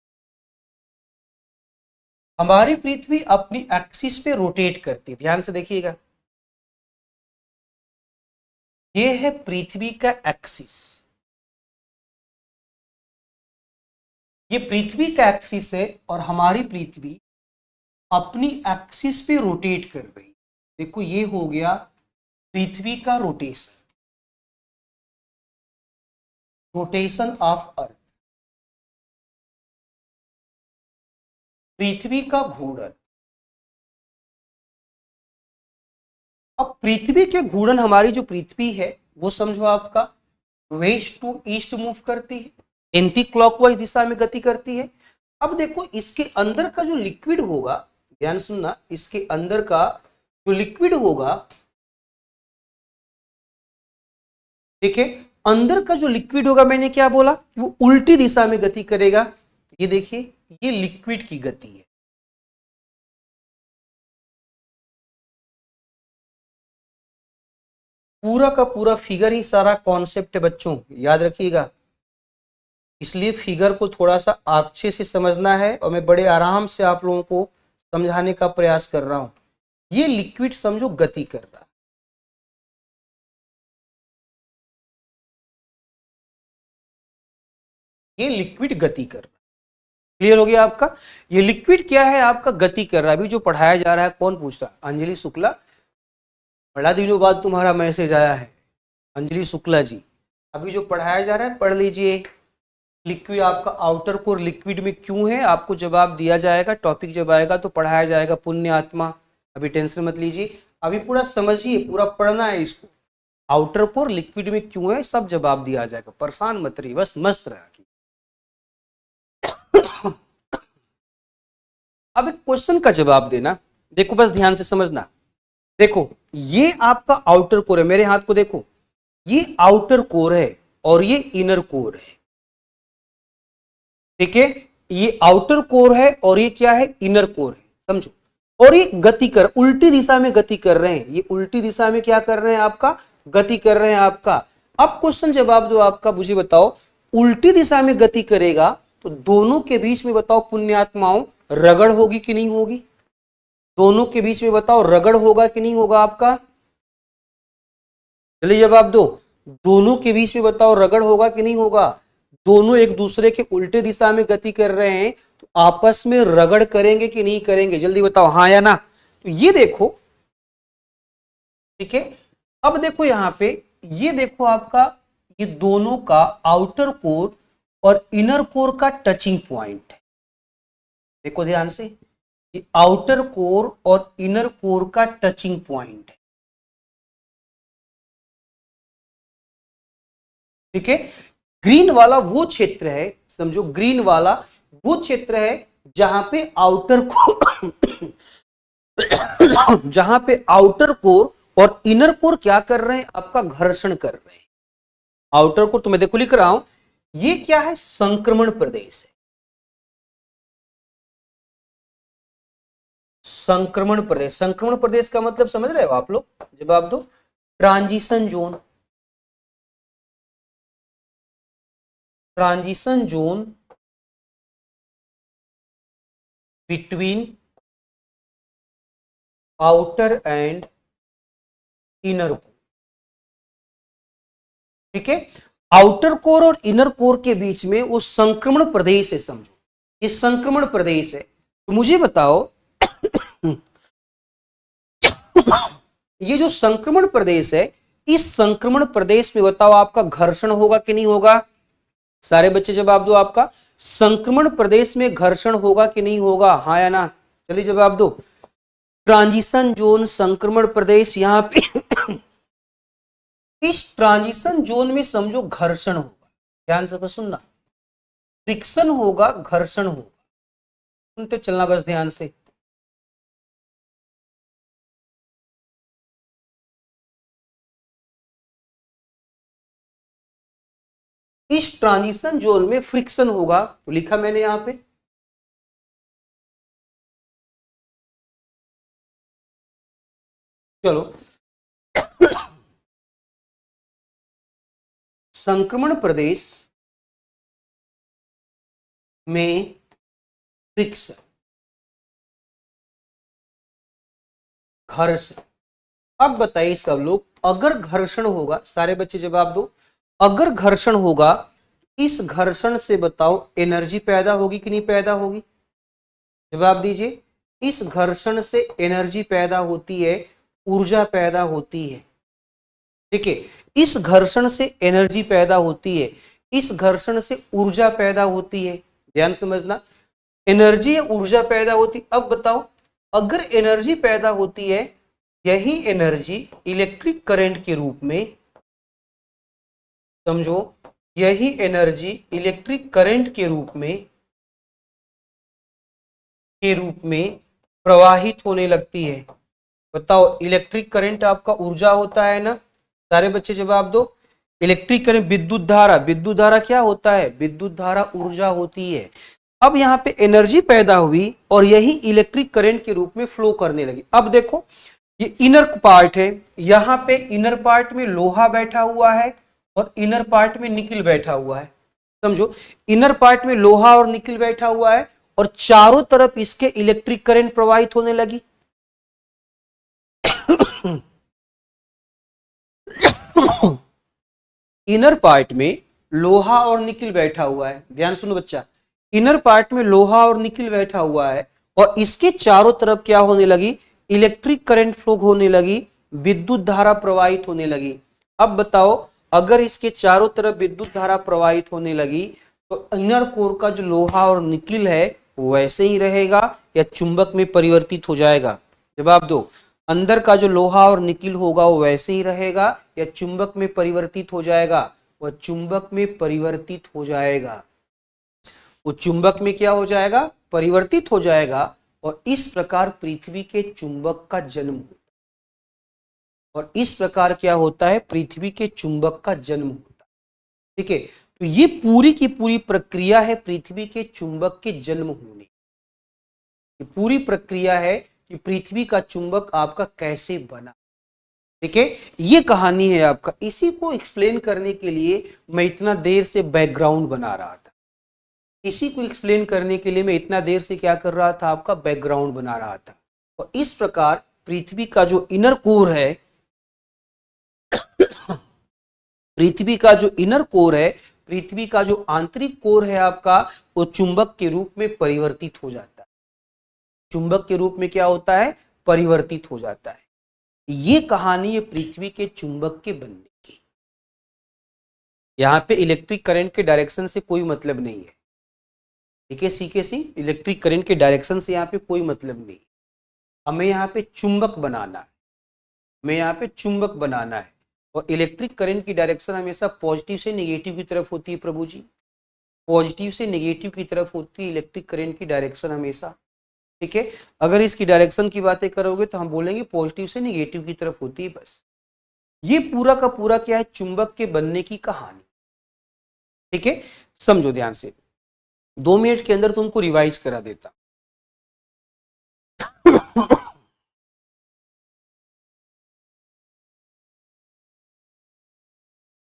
हमारी पृथ्वी अपनी एक्सिस पे रोटेट करती है, ध्यान से देखिएगा। ये है पृथ्वी का एक्सिस, ये पृथ्वी का एक्सिस है और हमारी पृथ्वी अपनी एक्सिस पे रोटेट कर रही है। देखो ये हो गया पृथ्वी का रोटेशन, रोटेशन ऑफ अर्थ, पृथ्वी का घूर्णन। अब पृथ्वी के घूर्णन, हमारी जो पृथ्वी है वो समझो आपका वेस्ट टू ईस्ट मूव करती है, एंटी क्लॉकवाइज दिशा में गति करती है। अब देखो इसके अंदर का जो लिक्विड होगा, ध्यान सुनना, इसके अंदर का जो लिक्विड होगा, ठीक है, अंदर का जो लिक्विड होगा, मैंने क्या बोला कि वो उल्टी दिशा में गति करेगा। ये देखिए ये लिक्विड की गति है। पूरा का पूरा फिगर ही सारा कॉन्सेप्ट है बच्चों, याद रखिएगा। इसलिए फिगर को थोड़ा सा अच्छे से समझना है और मैं बड़े आराम से आप लोगों को समझाने का प्रयास कर रहा हूं। ये लिक्विड समझो गति कर रहा है, ये लिक्विड गति कर रहा है। क्लियर हो गया आपका? ये लिक्विड क्या है? आपका गति कर रहा है। अभी जो पढ़ाया जा रहा है, कौन पूछ रहा? अंजलि शुक्ला, बड़ा दिनों बाद तुम्हारा मैसेज आया है अंजलि शुक्ला जी। अभी जो पढ़ाया जा रहा है पढ़ लीजिए। लिक्विड आपका आउटर कोर लिक्विड में क्यों है, आपको जवाब दिया जाएगा। टॉपिक जब आएगा तो पढ़ाया जाएगा पुण्य आत्मा। अभी टेंशन मत लीजिए, अभी पूरा समझिए, पूरा पढ़ना है इसको। आउटर कोर लिक्विड में क्यों है, सब जवाब दिया जाएगा, परेशान मत रहिए, बस मस्त रहा। अब एक क्वेश्चन का जवाब देना, देखो बस ध्यान से समझना। देखो ये आपका आउटर कोर है, मेरे हाथ को देखो, ये आउटर कोर है और ये इनर कोर है। ठीक है, ये आउटर कोर है और ये क्या है? इनर कोर है, समझो। और ये गति कर, उल्टी दिशा में गति कर रहे हैं, ये उल्टी दिशा में क्या कर रहे हैं? आपका गति कर रहे हैं आपका। अब क्वेश्चन जवाब दो आपका, मुझे बताओ, उल्टी दिशा में गति करेगा तो दोनों के बीच में बताओ पुण्यात्माओं रगड़ होगी कि नहीं होगी? दोनों के बीच में बताओ रगड़ होगा कि नहीं होगा आपका? चलिए जवाब दो, दोनों के बीच में बताओ रगड़ होगा कि नहीं होगा? दोनों एक दूसरे के उल्टे दिशा में गति कर रहे हैं तो आपस में रगड़ करेंगे कि नहीं करेंगे? जल्दी बताओ, हाँ या ना? तो ये देखो, ठीक है, अब देखो यहां पे, ये देखो आपका, ये दोनों का आउटर कोर और इनर कोर का टचिंग पॉइंट है। देखो ध्यान से, ये आउटर कोर और इनर कोर का टचिंग पॉइंट है। ठीक है, ग्रीन वाला वो क्षेत्र है, समझो ग्रीन वाला वो क्षेत्र है जहां पे आउटर कोर जहां पे आउटर कोर और इनर कोर क्या कर रहे हैं? आपका घर्षण कर रहे हैं। आउटर कोर, तो मैं देखो लिख रहा हूं, ये क्या है? संक्रमण प्रदेश है। संक्रमण प्रदेश, संक्रमण प्रदेश का मतलब समझ रहे हो आप लोग? जवाब दो, transition zone, transition zone between outer and inner core. ठीक है, आउटर कोर और इनर कोर के बीच में वो संक्रमण प्रदेश है, समझो ये संक्रमण प्रदेश है। तो मुझे बताओ ये जो संक्रमण प्रदेश है, इस संक्रमण प्रदेश में बताओ आपका घर्षण होगा कि नहीं होगा? सारे बच्चे जवाब दो आपका, संक्रमण प्रदेश में घर्षण होगा कि नहीं होगा? हाँ या ना? चलिए जवाब दो। ट्रांजिशन जोन, संक्रमण प्रदेश, यहाँ पे इस ट्रांजिशन जोन में समझो घर्षण होगा, ध्यान से सुनना, फ्रिक्शन होगा, घर्षण होगा, सुनते चलना बस ध्यान से। इस ट्रांजिशन जोन में फ्रिक्शन होगा, तो लिखा मैंने यहां पे। चलो, संक्रमण प्रदेश में फ्रिक्शन, घर्षण। अब बताइए सब लोग, अगर घर्षण होगा, सारे बच्चे जवाब दो, अगर घर्षण होगा, इस घर्षण से बताओ एनर्जी पैदा होगी कि नहीं पैदा होगी? जवाब दीजिए। इस घर्षण से एनर्जी पैदा होती है, ऊर्जा पैदा होती है। ठीक है, इस घर्षण से एनर्जी पैदा होती है, इस घर्षण से ऊर्जा पैदा होती है। ध्यान समझना, एनर्जी या ऊर्जा पैदा होती। अब बताओ, अगर एनर्जी पैदा होती है, यही एनर्जी इलेक्ट्रिक करंट के रूप में, समझो, यही एनर्जी इलेक्ट्रिक करंट के रूप में प्रवाहित होने लगती है। बताओ, इलेक्ट्रिक करंट आपका ऊर्जा होता है ना? सारे बच्चे जवाब दो। इलेक्ट्रिक करंट, विद्युत धारा, विद्युत धारा क्या होता है? विद्युत धारा ऊर्जा होती है। अब यहाँ पे एनर्जी पैदा हुई और यही इलेक्ट्रिक करंट के रूप में फ्लो करने लगी। अब देखो, ये इनर पार्ट है, यहाँ पे इनर पार्ट में लोहा बैठा हुआ है और इनर पार्ट में निकिल बैठा हुआ है। समझो, इनर पार्ट में लोहा और निकिल बैठा हुआ है और चारों तरफ इसके इलेक्ट्रिक करंट प्रवाहित होने लगी। इनर पार्ट में लोहा और निकिल बैठा हुआ है, ध्यान सुनो बच्चा, इनर पार्ट में लोहा और निकिल बैठा हुआ है और इसके चारों तरफ क्या होने लगी? इलेक्ट्रिक करंट फ्लो होने लगी, विद्युत धारा प्रवाहित होने लगी। अब बताओ, अगर इसके चारों तरफ विद्युत धारा प्रवाहित होने लगी तो इनर कोर का जो लोहा और निकिल है वैसे ही रहेगा या चुंबक में परिवर्तित हो जाएगा? जवाब दो। अंदर का जो लोहा और निकिल होगा वो वैसे ही रहेगा या चुंबक में परिवर्तित हो जाएगा? वह चुंबक में परिवर्तित हो जाएगा। वो चुंबक में क्या हो जाएगा? परिवर्तित हो जाएगा। और इस प्रकार पृथ्वी के चुंबक का जन्म होता है। और इस प्रकार क्या होता है? पृथ्वी के चुंबक का जन्म होता है। ठीक है, तो ये पूरी की पूरी प्रक्रिया है पृथ्वी के चुंबक के जन्म होने। ये पूरी प्रक्रिया है कि पृथ्वी का चुंबक आपका कैसे बना। ठीक है, ये कहानी है आपका। इसी को एक्सप्लेन करने के लिए मैं इतना देर से बैकग्राउंड बना रहा था। इसी को एक्सप्लेन करने के लिए मैं इतना देर से क्या कर रहा था? आपका बैकग्राउंड बना रहा था। और इस प्रकार पृथ्वी का जो इनर कोर है, पृथ्वी का जो इनर कोर है, पृथ्वी का जो आंतरिक कोर है आपका, वो चुंबक के रूप में परिवर्तित हो जाता है। चुंबक के रूप में क्या होता है? परिवर्तित हो जाता है। ये कहानी है पृथ्वी के चुंबक के बनने की। यहां पे इलेक्ट्रिक करंट के डायरेक्शन से कोई मतलब नहीं है। ठीक है, सी के सी, इलेक्ट्रिक करंट के डायरेक्शन से यहाँ पे कोई मतलब नहीं। हमें यहाँ पे चुंबक बनाना है, हमें यहाँ पे चुंबक बनाना है। और इलेक्ट्रिक करंट की डायरेक्शन हमेशा पॉजिटिव से नेगेटिव की तरफ होती है प्रभु जी, पॉजिटिव से नेगेटिव की तरफ होती है इलेक्ट्रिक करंट की डायरेक्शन हमेशा। ठीक है, अगर इसकी डायरेक्शन की बातें करोगे तो हम बोलेंगे पॉजिटिव से नेगेटिव की तरफ होती है बस। ये पूरा का पूरा क्या है? चुंबक के बनने की कहानी। ठीक है, समझो ध्यान से। 2 मिनट के अंदर तुमको रिवाइज करा देता।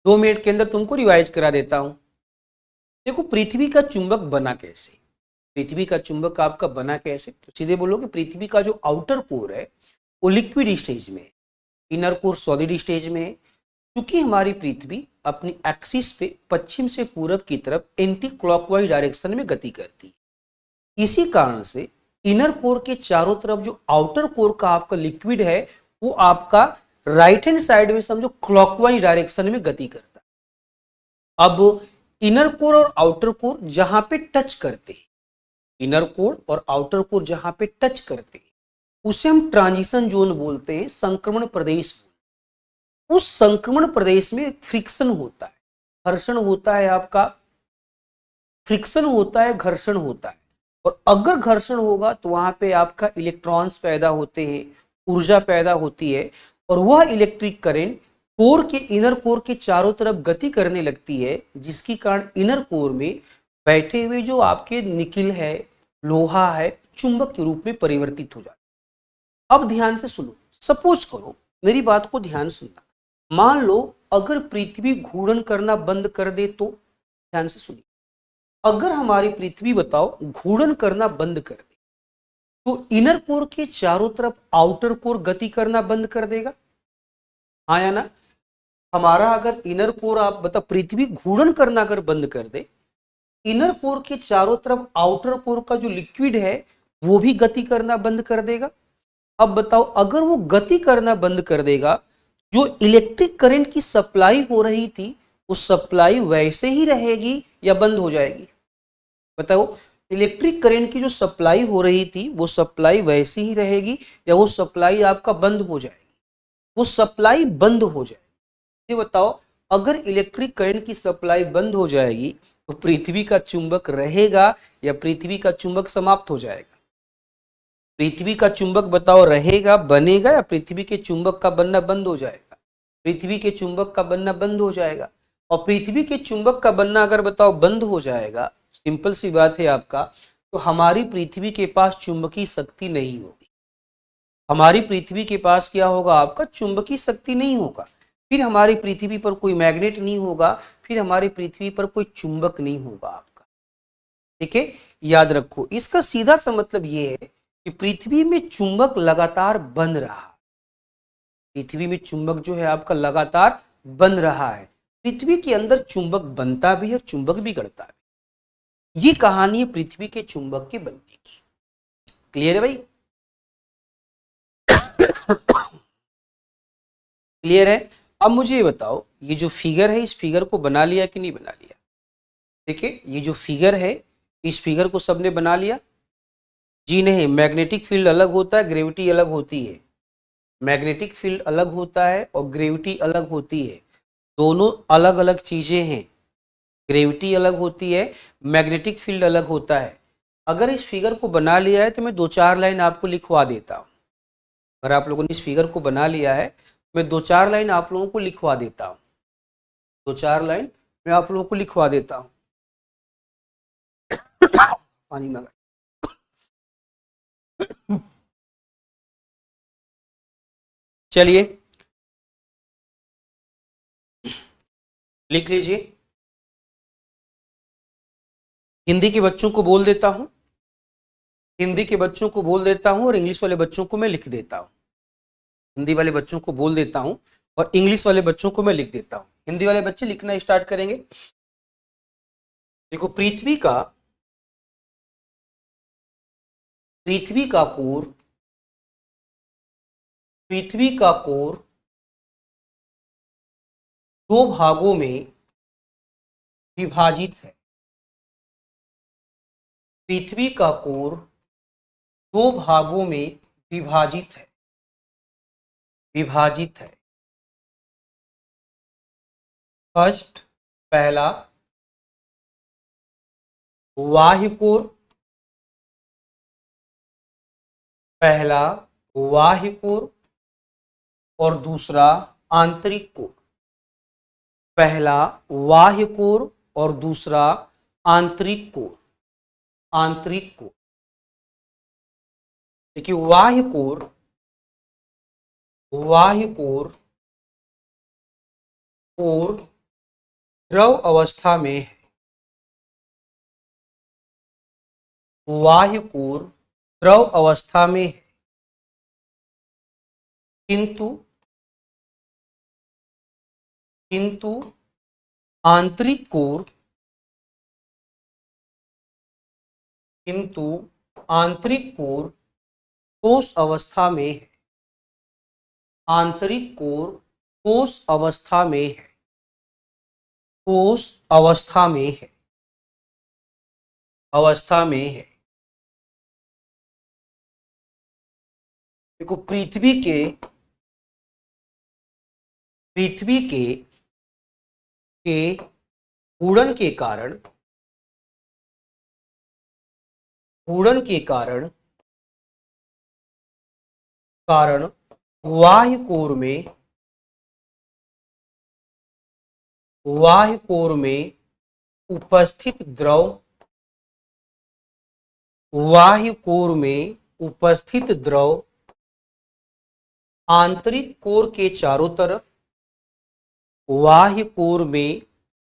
2 मिनट के अंदर तुमको रिवाइज करा देता हूं। देखो, पृथ्वी का चुंबक बना कैसे? पृथ्वी का चुंबक आपका बना कैसे? तो सीधे बोलोगे, पृथ्वी का जो आउटर कोर है वो लिक्विड स्टेज में है, इनर कोर सॉलिड स्टेज में है। क्योंकि हमारी पृथ्वी अपनी एक्सिस पे पश्चिम से पूरब की तरफ एंटी क्लॉकवाइज डायरेक्शन में गति करती है। इसी कारण से इनर कोर के चारों तरफ जो आउटर कोर का आपका लिक्विड है वो आपका राइट हैंड साइड में समझो क्लॉकवाइज डायरेक्शन में गति करता है। अब इनर कोर और आउटर कोर जहां पे टच करते हैं, इनर कोर और आउटर कोर जहां पे टच करते हैं उसे हम ट्रांजिशन जोन बोलते हैं, संक्रमण प्रदेश। उस संक्रमण प्रदेश में फ्रिक्शन होता है, घर्षण होता है, आपका फ्रिक्शन होता है, घर्षण होता है। और अगर घर्षण होगा तो वहां पे आपका इलेक्ट्रॉन्स पैदा होते हैं, ऊर्जा पैदा होती है, और वह इलेक्ट्रिक करंट कोर के, इनर कोर के चारों तरफ गति करने लगती है, जिसके कारण इनर कोर में बैठे हुए जो आपके निकिल है, लोहा है, चुंबक के रूप में परिवर्तित हो जाता है। अब ध्यान से सुनो, सपोज करो, मेरी बात को ध्यान सुनना, मान लो अगर पृथ्वी घूर्णन करना बंद कर दे तो, ध्यान से सुनिए, अगर हमारी पृथ्वी बताओ घूर्णन करना बंद कर दे तो इनर कोर के चारों तरफ आउटर कोर गति करना बंद कर देगा, हाँ या ना? हमारा अगर इनर कोर, आप बता, पृथ्वी घूर्णन करना अगर बंद कर दे, इनर कोर के चारों तरफ आउटर कोर का जो लिक्विड है वो भी गति करना बंद कर देगा। अब बताओ, अगर वो गति करना बंद कर देगा, जो इलेक्ट्रिक करंट की सप्लाई हो रही थी वो सप्लाई वैसे ही रहेगी या बंद हो जाएगी? बताओ, इलेक्ट्रिक करंट की जो सप्लाई हो रही थी वो सप्लाई वैसे ही रहेगी या वो सप्लाई आपका बंद हो जाएगी? वो सप्लाई बंद हो जाएगी। ये बताओ, अगर इलेक्ट्रिक करंट की सप्लाई बंद हो जाएगी तो पृथ्वी का चुंबक रहेगा या पृथ्वी का चुंबक समाप्त हो जाएगा? पृथ्वी का चुंबक बताओ रहेगा, बनेगा, या पृथ्वी के चुंबक का बनना बंद हो जाएगा? पृथ्वी के चुंबक का बनना बंद हो जाएगा। और पृथ्वी के चुंबक का बनना अगर बताओ बंद हो जाएगा, सिंपल सी बात है आपका, तो हमारी पृथ्वी के पास चुंबकीय शक्ति नहीं होगी। हमारी पृथ्वी के पास क्या होगा? आपका चुंबकीय शक्ति नहीं होगा। फिर हमारी पृथ्वी पर कोई मैग्नेट नहीं होगा, फिर हमारी पृथ्वी पर कोई चुंबक नहीं होगा आपका। ठीक है, याद रखो, इसका सीधा सा मतलब ये है कि पृथ्वी में चुंबक लगातार बन रहा, पृथ्वी में चुंबक जो है आपका लगातार बन रहा है। पृथ्वी के अंदर चुंबक बनता भी है और चुंबक भी गढ़ता भी। ये कहानी है पृथ्वी के चुंबक के बनने की। क्लियर है भाई? क्लियर है? अब मुझे ये बताओ, ये जो फिगर है इस फिगर को बना लिया कि नहीं बना लिया? देखिए, ये जो फिगर है इस फिगर को सबने बना लिया? जी नहीं, मैग्नेटिक फील्ड अलग होता है, ग्रेविटी अलग होती है। मैग्नेटिक फील्ड अलग होता है और ग्रेविटी अलग होती है, दोनों अलग अलग चीजें हैं। ग्रेविटी अलग होती है, मैग्नेटिक फील्ड अलग होता है। अगर इस फिगर को बना लिया है तो मैं दो चार लाइन आपको लिखवा देता हूँ। अगर आप लोगों ने इस फिगर को बना लिया है, मैं दो चार लाइन आप लोगों को लिखवा देता हूँ, दो चार लाइन मैं आप लोगों को लिखवा देता हूँ। पानी मंगा। चलिए लिख लीजिए। हिंदी के बच्चों को बोल देता हूं, हिंदी के बच्चों को बोल देता हूं और इंग्लिश वाले बच्चों को मैं लिख देता हूं। हिंदी वाले बच्चों को बोल देता हूं और इंग्लिश वाले बच्चों को मैं लिख देता हूं। हिंदी वाले बच्चे लिखना स्टार्ट करेंगे। देखो, पृथ्वी का कोर, पृथ्वी का कोर दो भागों में विभाजित है। पृथ्वी का कोर दो भागों में विभाजित है, विभाजित है। फर्स्ट, पहला बाह्य कोर, पहला बाह्य कोर और दूसरा आंतरिक कोर। पहला बाह्य कोर और दूसरा आंतरिक कोर, आंतरिक कोर। देखिए, बाह्य कोर, बाह्य कोर, कोर द्रव अवस्था में है। बाह्य कोर द्रव अवस्था में है, किंतु किंतु आंतरिक कोर, किंतु आंतरिक कोर ठोस अवस्था में है। आंतरिक कोर ठोस अवस्था में है, ठोस अवस्था में है, अवस्था में है। देखो पृथ्वी के घूर्णन के कारण कारण बाह्य कोर में उपस्थित द्रव आंतरिक कोर के चारों तरफ बाह्य कोर में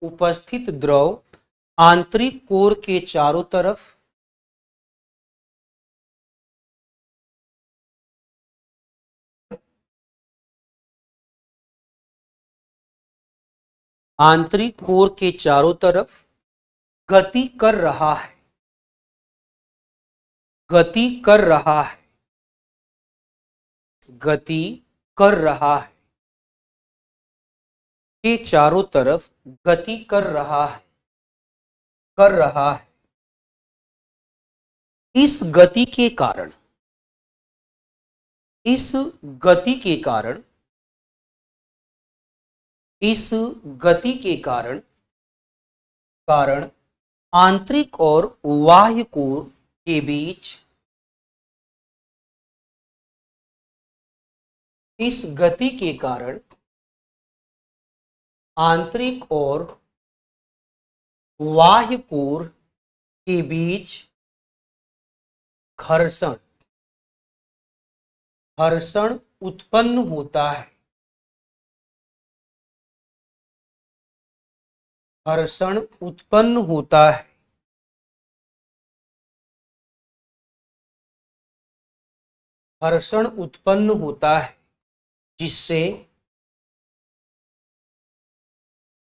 उपस्थित द्रव आंतरिक कोर के चारों तरफ आंतरिक कोर के चारों तरफ गति कर रहा है गति कर रहा है गति कर रहा है के चारों तरफ गति कर रहा है इस गति के कारण इस गति के कारण आंतरिक और बाह्य कोर के बीच इस गति के कारण आंतरिक और बाह्य कोर के बीच घर्षण उत्पन्न होता है घर्षण उत्पन्न होता है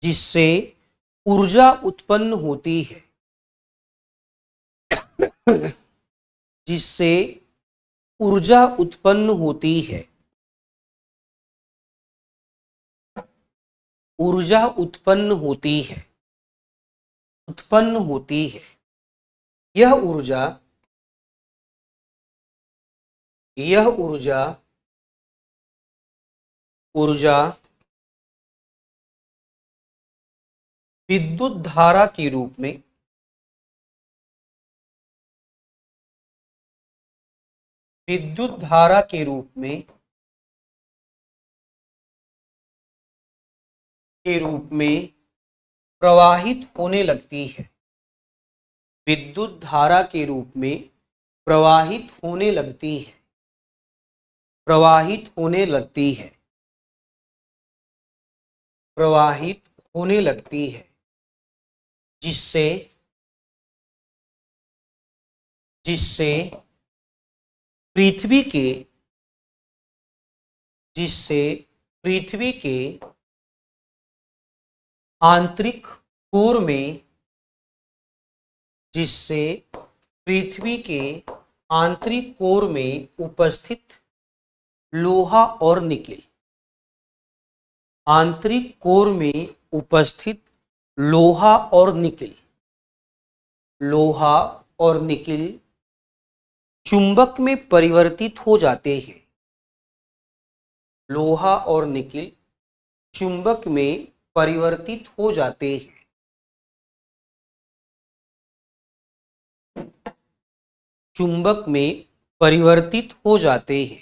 जिससे ऊर्जा उत्पन्न होती है जिससे ऊर्जा उत्पन्न होती है यह ऊर्जा विद्युत धारा के रूप में प्रवाहित होने लगती है विद्युत धारा के रूप में प्रवाहित होने लगती है जिससे पृथ्वी के आंतरिक कोर में उपस्थित लोहा और निकेल चुंबक में परिवर्तित हो जाते हैं चुंबक में परिवर्तित हो जाते हैं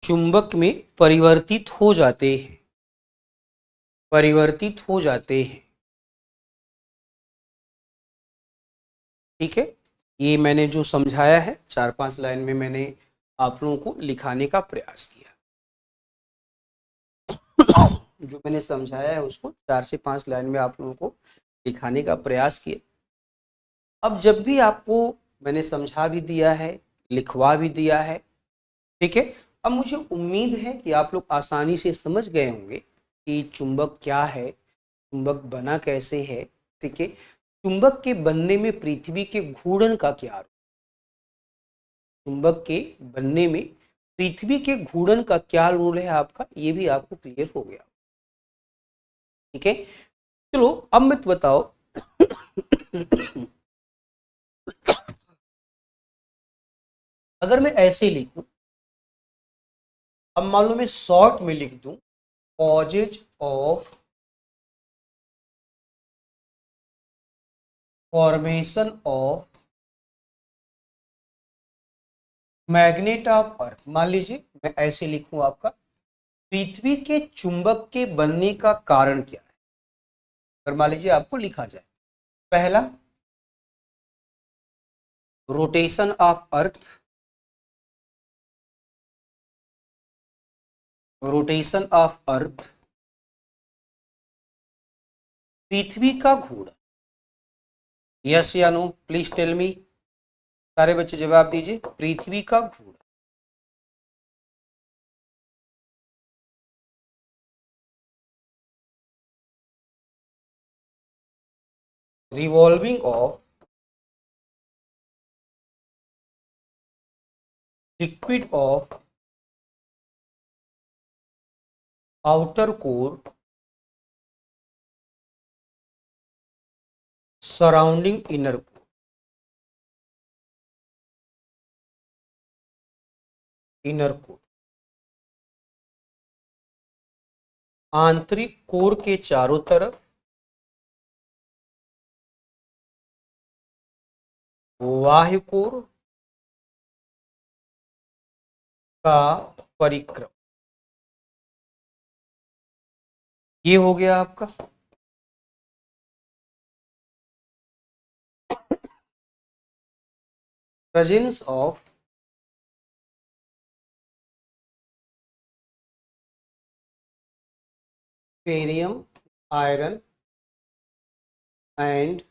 चुंबक में परिवर्तित हो जाते हैं ठीक है। ये मैंने जो समझाया है 4-5 लाइन में मैंने आप लोगों को लिखाने का प्रयास किया जो मैंने समझाया है उसको 4 से 5 लाइन में आप लोगों को लिखाने का प्रयास किया। अब जब भी आपको मैंने समझा भी दिया है लिखवा भी दिया है ठीक है, अब मुझे उम्मीद है कि आप लोग आसानी से समझ गए होंगे कि चुंबक क्या है, चुंबक बना कैसे है ठीक है, चुंबक के बनने में पृथ्वी के घूर्णन का क्या रोल, चुंबक के बनने में पृथ्वी के घूर्णन का क्या रोल है आपका, ये भी आपको क्लियर हो गया ठीक है। चलो अब मत बताओ अगर मैं ऐसे लिखूं, अब मान लो मैं शॉर्ट में लिख दूं causes of formation of magnet of अर्थ, मान लीजिए मैं ऐसे लिखूं आपका, पृथ्वी के चुंबक के बनने का कारण क्या है। अगर मान लीजिए आपको लिखा जाए, पहला rotation of earth, rotation of earth, पृथ्वी का घूर्णन, यस या नो प्लीज टेल मी, सारे बच्चे जवाब दीजिए, पृथ्वी का घूर्णन। Revolving of liquid of outer core surrounding inner core, inner core, आंतरिक कोर के चारों तरफ बाह्य कोर का परिक्रम, ये हो गया आपका। Presence of Ferium, iron and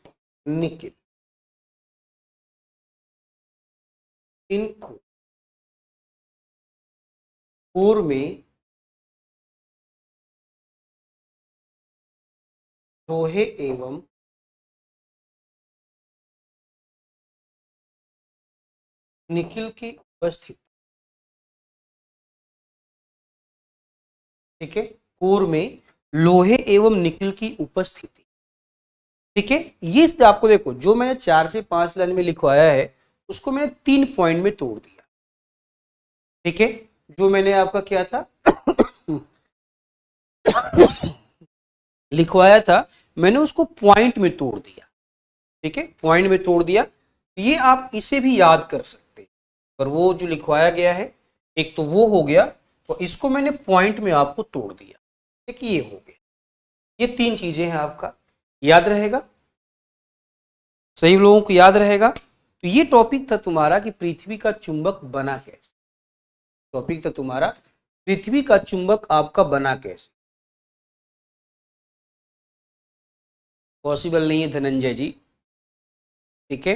nickel in core में लोहे एवं निकिल की उपस्थिति, ठीक है, कोर में लोहे एवं निकिल की उपस्थिति, ठीक है। ये आपको देखो, जो मैंने 4 से 5 लाइन में लिखवाया है उसको मैंने 3 पॉइंट में तोड़ दिया, ठीक है। जो मैंने आपका क्या था लिखवाया था, मैंने उसको पॉइंट में तोड़ दिया, ठीक है, पॉइंट में तोड़ दिया। ये आप इसे भी याद कर सकते हैं, पर वो जो लिखवाया गया है एक तो वो हो गया, तो इसको मैंने पॉइंट में आपको तोड़ दिया, ठीक, ये हो गया। ये 3 चीजें हैं, आपका याद रहेगा, सही लोगों को याद रहेगा। तो ये टॉपिक था तुम्हारा कि पृथ्वी का चुंबक बना कैसे, टॉपिक था तुम्हारा पृथ्वी का चुंबक आपका बना कैसे। पॉसिबल नहीं है धनंजय जी, ठीक है।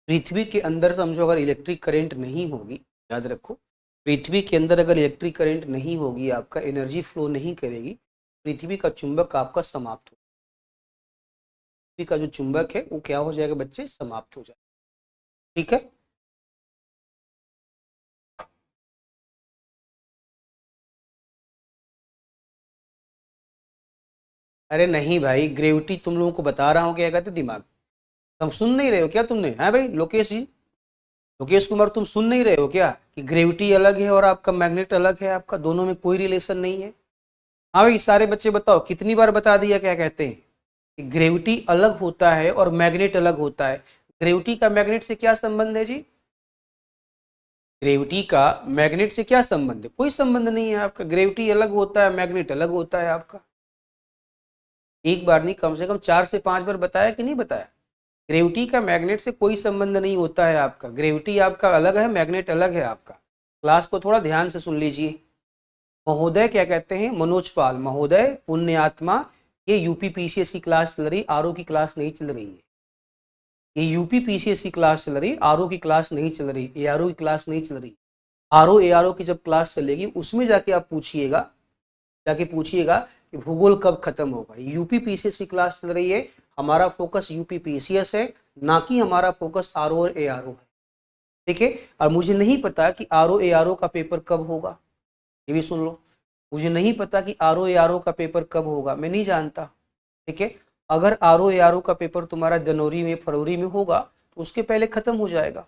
पृथ्वी के अंदर समझो अगर इलेक्ट्रिक करंट नहीं होगी, याद रखो, पृथ्वी के अंदर अगर इलेक्ट्रिक करंट नहीं होगी, आपका एनर्जी फ्लो नहीं करेगी, पृथ्वी का चुंबक आपका समाप्त हो, पृथ्वी का जो चुंबक है वो क्या हो जाएगा बच्चे, समाप्त हो जाएगा, ठीक है। अरे नहीं भाई, ग्रेविटी तुम लोगों को बता रहा हूँ, क्या कहते दिमाग, तुम सुन नहीं रहे हो क्या तुमने, है भाई लोकेश जी, लोकेश कुमार, तुम सुन नहीं रहे हो क्या कि ग्रेविटी अलग है और आपका मैग्नेट अलग है, आपका दोनों में कोई रिलेशन नहीं है। हाँ भाई सारे बच्चे बताओ, कितनी बार बता दिया क्या कहते हैं कि ग्रेविटी अलग होता है और मैग्नेट अलग होता है। ग्रेविटी का मैग्नेट से क्या संबंध है जी, ग्रेविटी का मैग्नेट से क्या संबंध है, कोई संबंध नहीं है आपका, ग्रेविटी अलग होता है, मैग्नेट अलग होता है आपका। एक बार नहीं, कम से कम 4 से 5 बार बताया कि नहीं बताया, ग्रेविटी का मैग्नेट से कोई संबंध नहीं होता है आपका, ग्रेविटी आपका अलग है, मैग्नेट अलग है आपका। क्लास को थोड़ा ध्यान से सुन लीजिए। महोदय क्या कहते हैं, मनोज पाल महोदय, पुण्यात्मा, ये यूपी पीसीएस की क्लास चल रही, आरओ की क्लास नहीं चल रही है, ये यूपी पीसीएस की क्लास चल रही, आरओ की क्लास नहीं चल रही, एआरओ की क्लास नहीं चल रही। आरओ एआरओ की जब क्लास चलेगी उसमें जाके आप पूछिएगा, जाके पूछिएगा कि भूगोल कब खत्म होगा। यूपी पीसीएस की क्लास चल रही है, हमारा फोकस यूपी पीसीएस है, ना कि हमारा फोकस आरओ और एआरओ है, ठीक है। और मुझे नहीं पता कि आरओ एआरओ का पेपर कब होगा, ये भी सुन लो, मुझे नहीं पता कि आरओ एआरओ का पेपर कब होगा, मैं नहीं जानता, ठीक है। अगर आरओ एआरओ का पेपर तुम्हारा जनवरी में फरवरी में होगा तो उसके पहले खत्म हो जाएगा,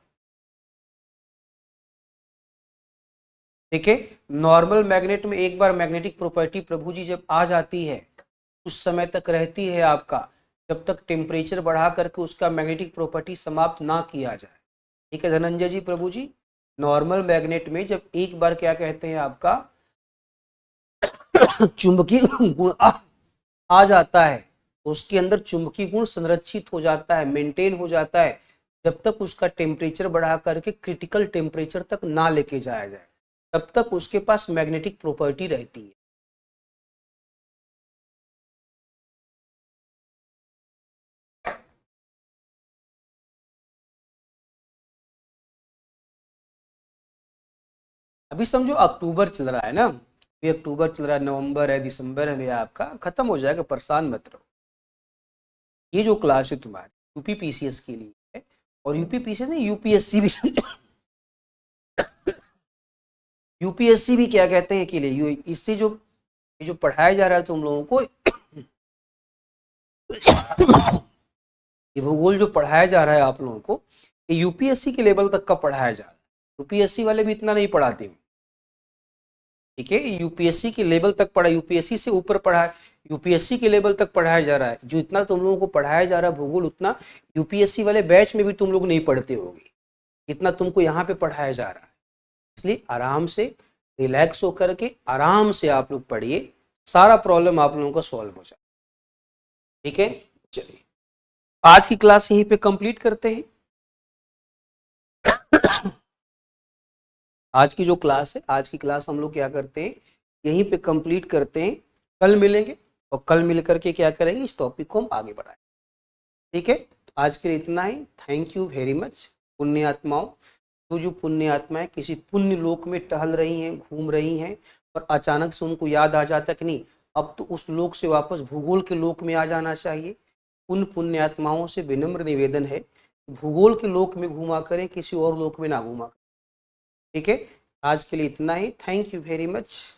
ठीक है। नॉर्मल मैग्नेट में एक बार मैग्नेटिक प्रॉपर्टी प्रभु जी जब आ जाती है उस समय तक रहती है आपका, जब तक टेम्परेचर बढ़ा करके उसका मैग्नेटिक प्रॉपर्टी समाप्त ना किया जाए। ठीक है धनंजय जी, प्रभु जी, नॉर्मल मैग्नेट में जब एक बार क्या कहते हैं आपका चुंबकीय गुण आ जाता है, उसके अंदर चुंबकीय गुण संरक्षित हो जाता है, मेंटेन हो जाता है, जब तक उसका टेम्परेचर बढ़ा करके क्रिटिकल टेम्परेचर तक ना लेके जाया जाए, तब तक उसके पास मैग्नेटिक प्रॉपर्टी रहती है। अभी समझो अक्टूबर चल रहा है ना, अभी अक्टूबर चल रहा है, नवंबर है, दिसंबर है, आपका खत्म हो जाएगा, परेशान मत रहो। ये जो क्लास है तुम्हारी यूपीपीसीएस के लिए है, और यूपीपीसीएस नहीं यूपीएससी भी यूपीएससी भी क्या कहते हैं के लिए, इससे जो ये जो पढ़ाया जा रहा है तुम लोगों को ये भूगोल जो पढ़ाया जा रहा है आप लोगों को, ये यूपीएससी के लेवल तक का पढ़ाया जा रहा है। यूपीएससी वाले भी इतना नहीं पढ़ाते हैं, ठीक है। यूपीएससी के लेवल तक पढ़ा, यूपीएससी से ऊपर पढ़ा, यूपीएससी के लेवल तक पढ़ाया जा रहा है। जो इतना तुम लोगों को पढ़ाया जा रहा है भूगोल, उतना यूपीएससी वाले बैच में भी तुम लोग नहीं पढ़ते होगे, इतना तुमको यहाँ पे पढ़ाया जा रहा है। इसलिए आराम से रिलैक्स होकर के आराम से आप लोग पढ़िए, सारा प्रॉब्लम आप लोगों का सॉल्व हो जाए। ठीक है, चलिए आज की क्लास यहीं पे कंप्लीट करते हैं। आज की जो क्लास है, आज की क्लास हम लोग क्या करते हैं, यहीं पे कंप्लीट करते हैं। कल मिलेंगे और कल मिल करके क्या करेंगे, इस टॉपिक को हम आगे बढ़ाएंगे। ठीक है, तो आज के लिए इतना ही। Thank you very much. पुण्य आत्माओं, जो पुण्य आत्माएं किसी पुण्य लोक में टहल रही हैं, घूम रही हैं, और अचानक से उनको याद आ जाता कि नहीं अब तो उस लोक से वापस भूगोल के लोक में आ जाना चाहिए, उन पुण्य आत्माओं से विनम्र निवेदन है भूगोल के लोक में घूमा करें, किसी और लोक में ना घूमा करें। ठीक है, आज के लिए इतना ही। Thank you very much.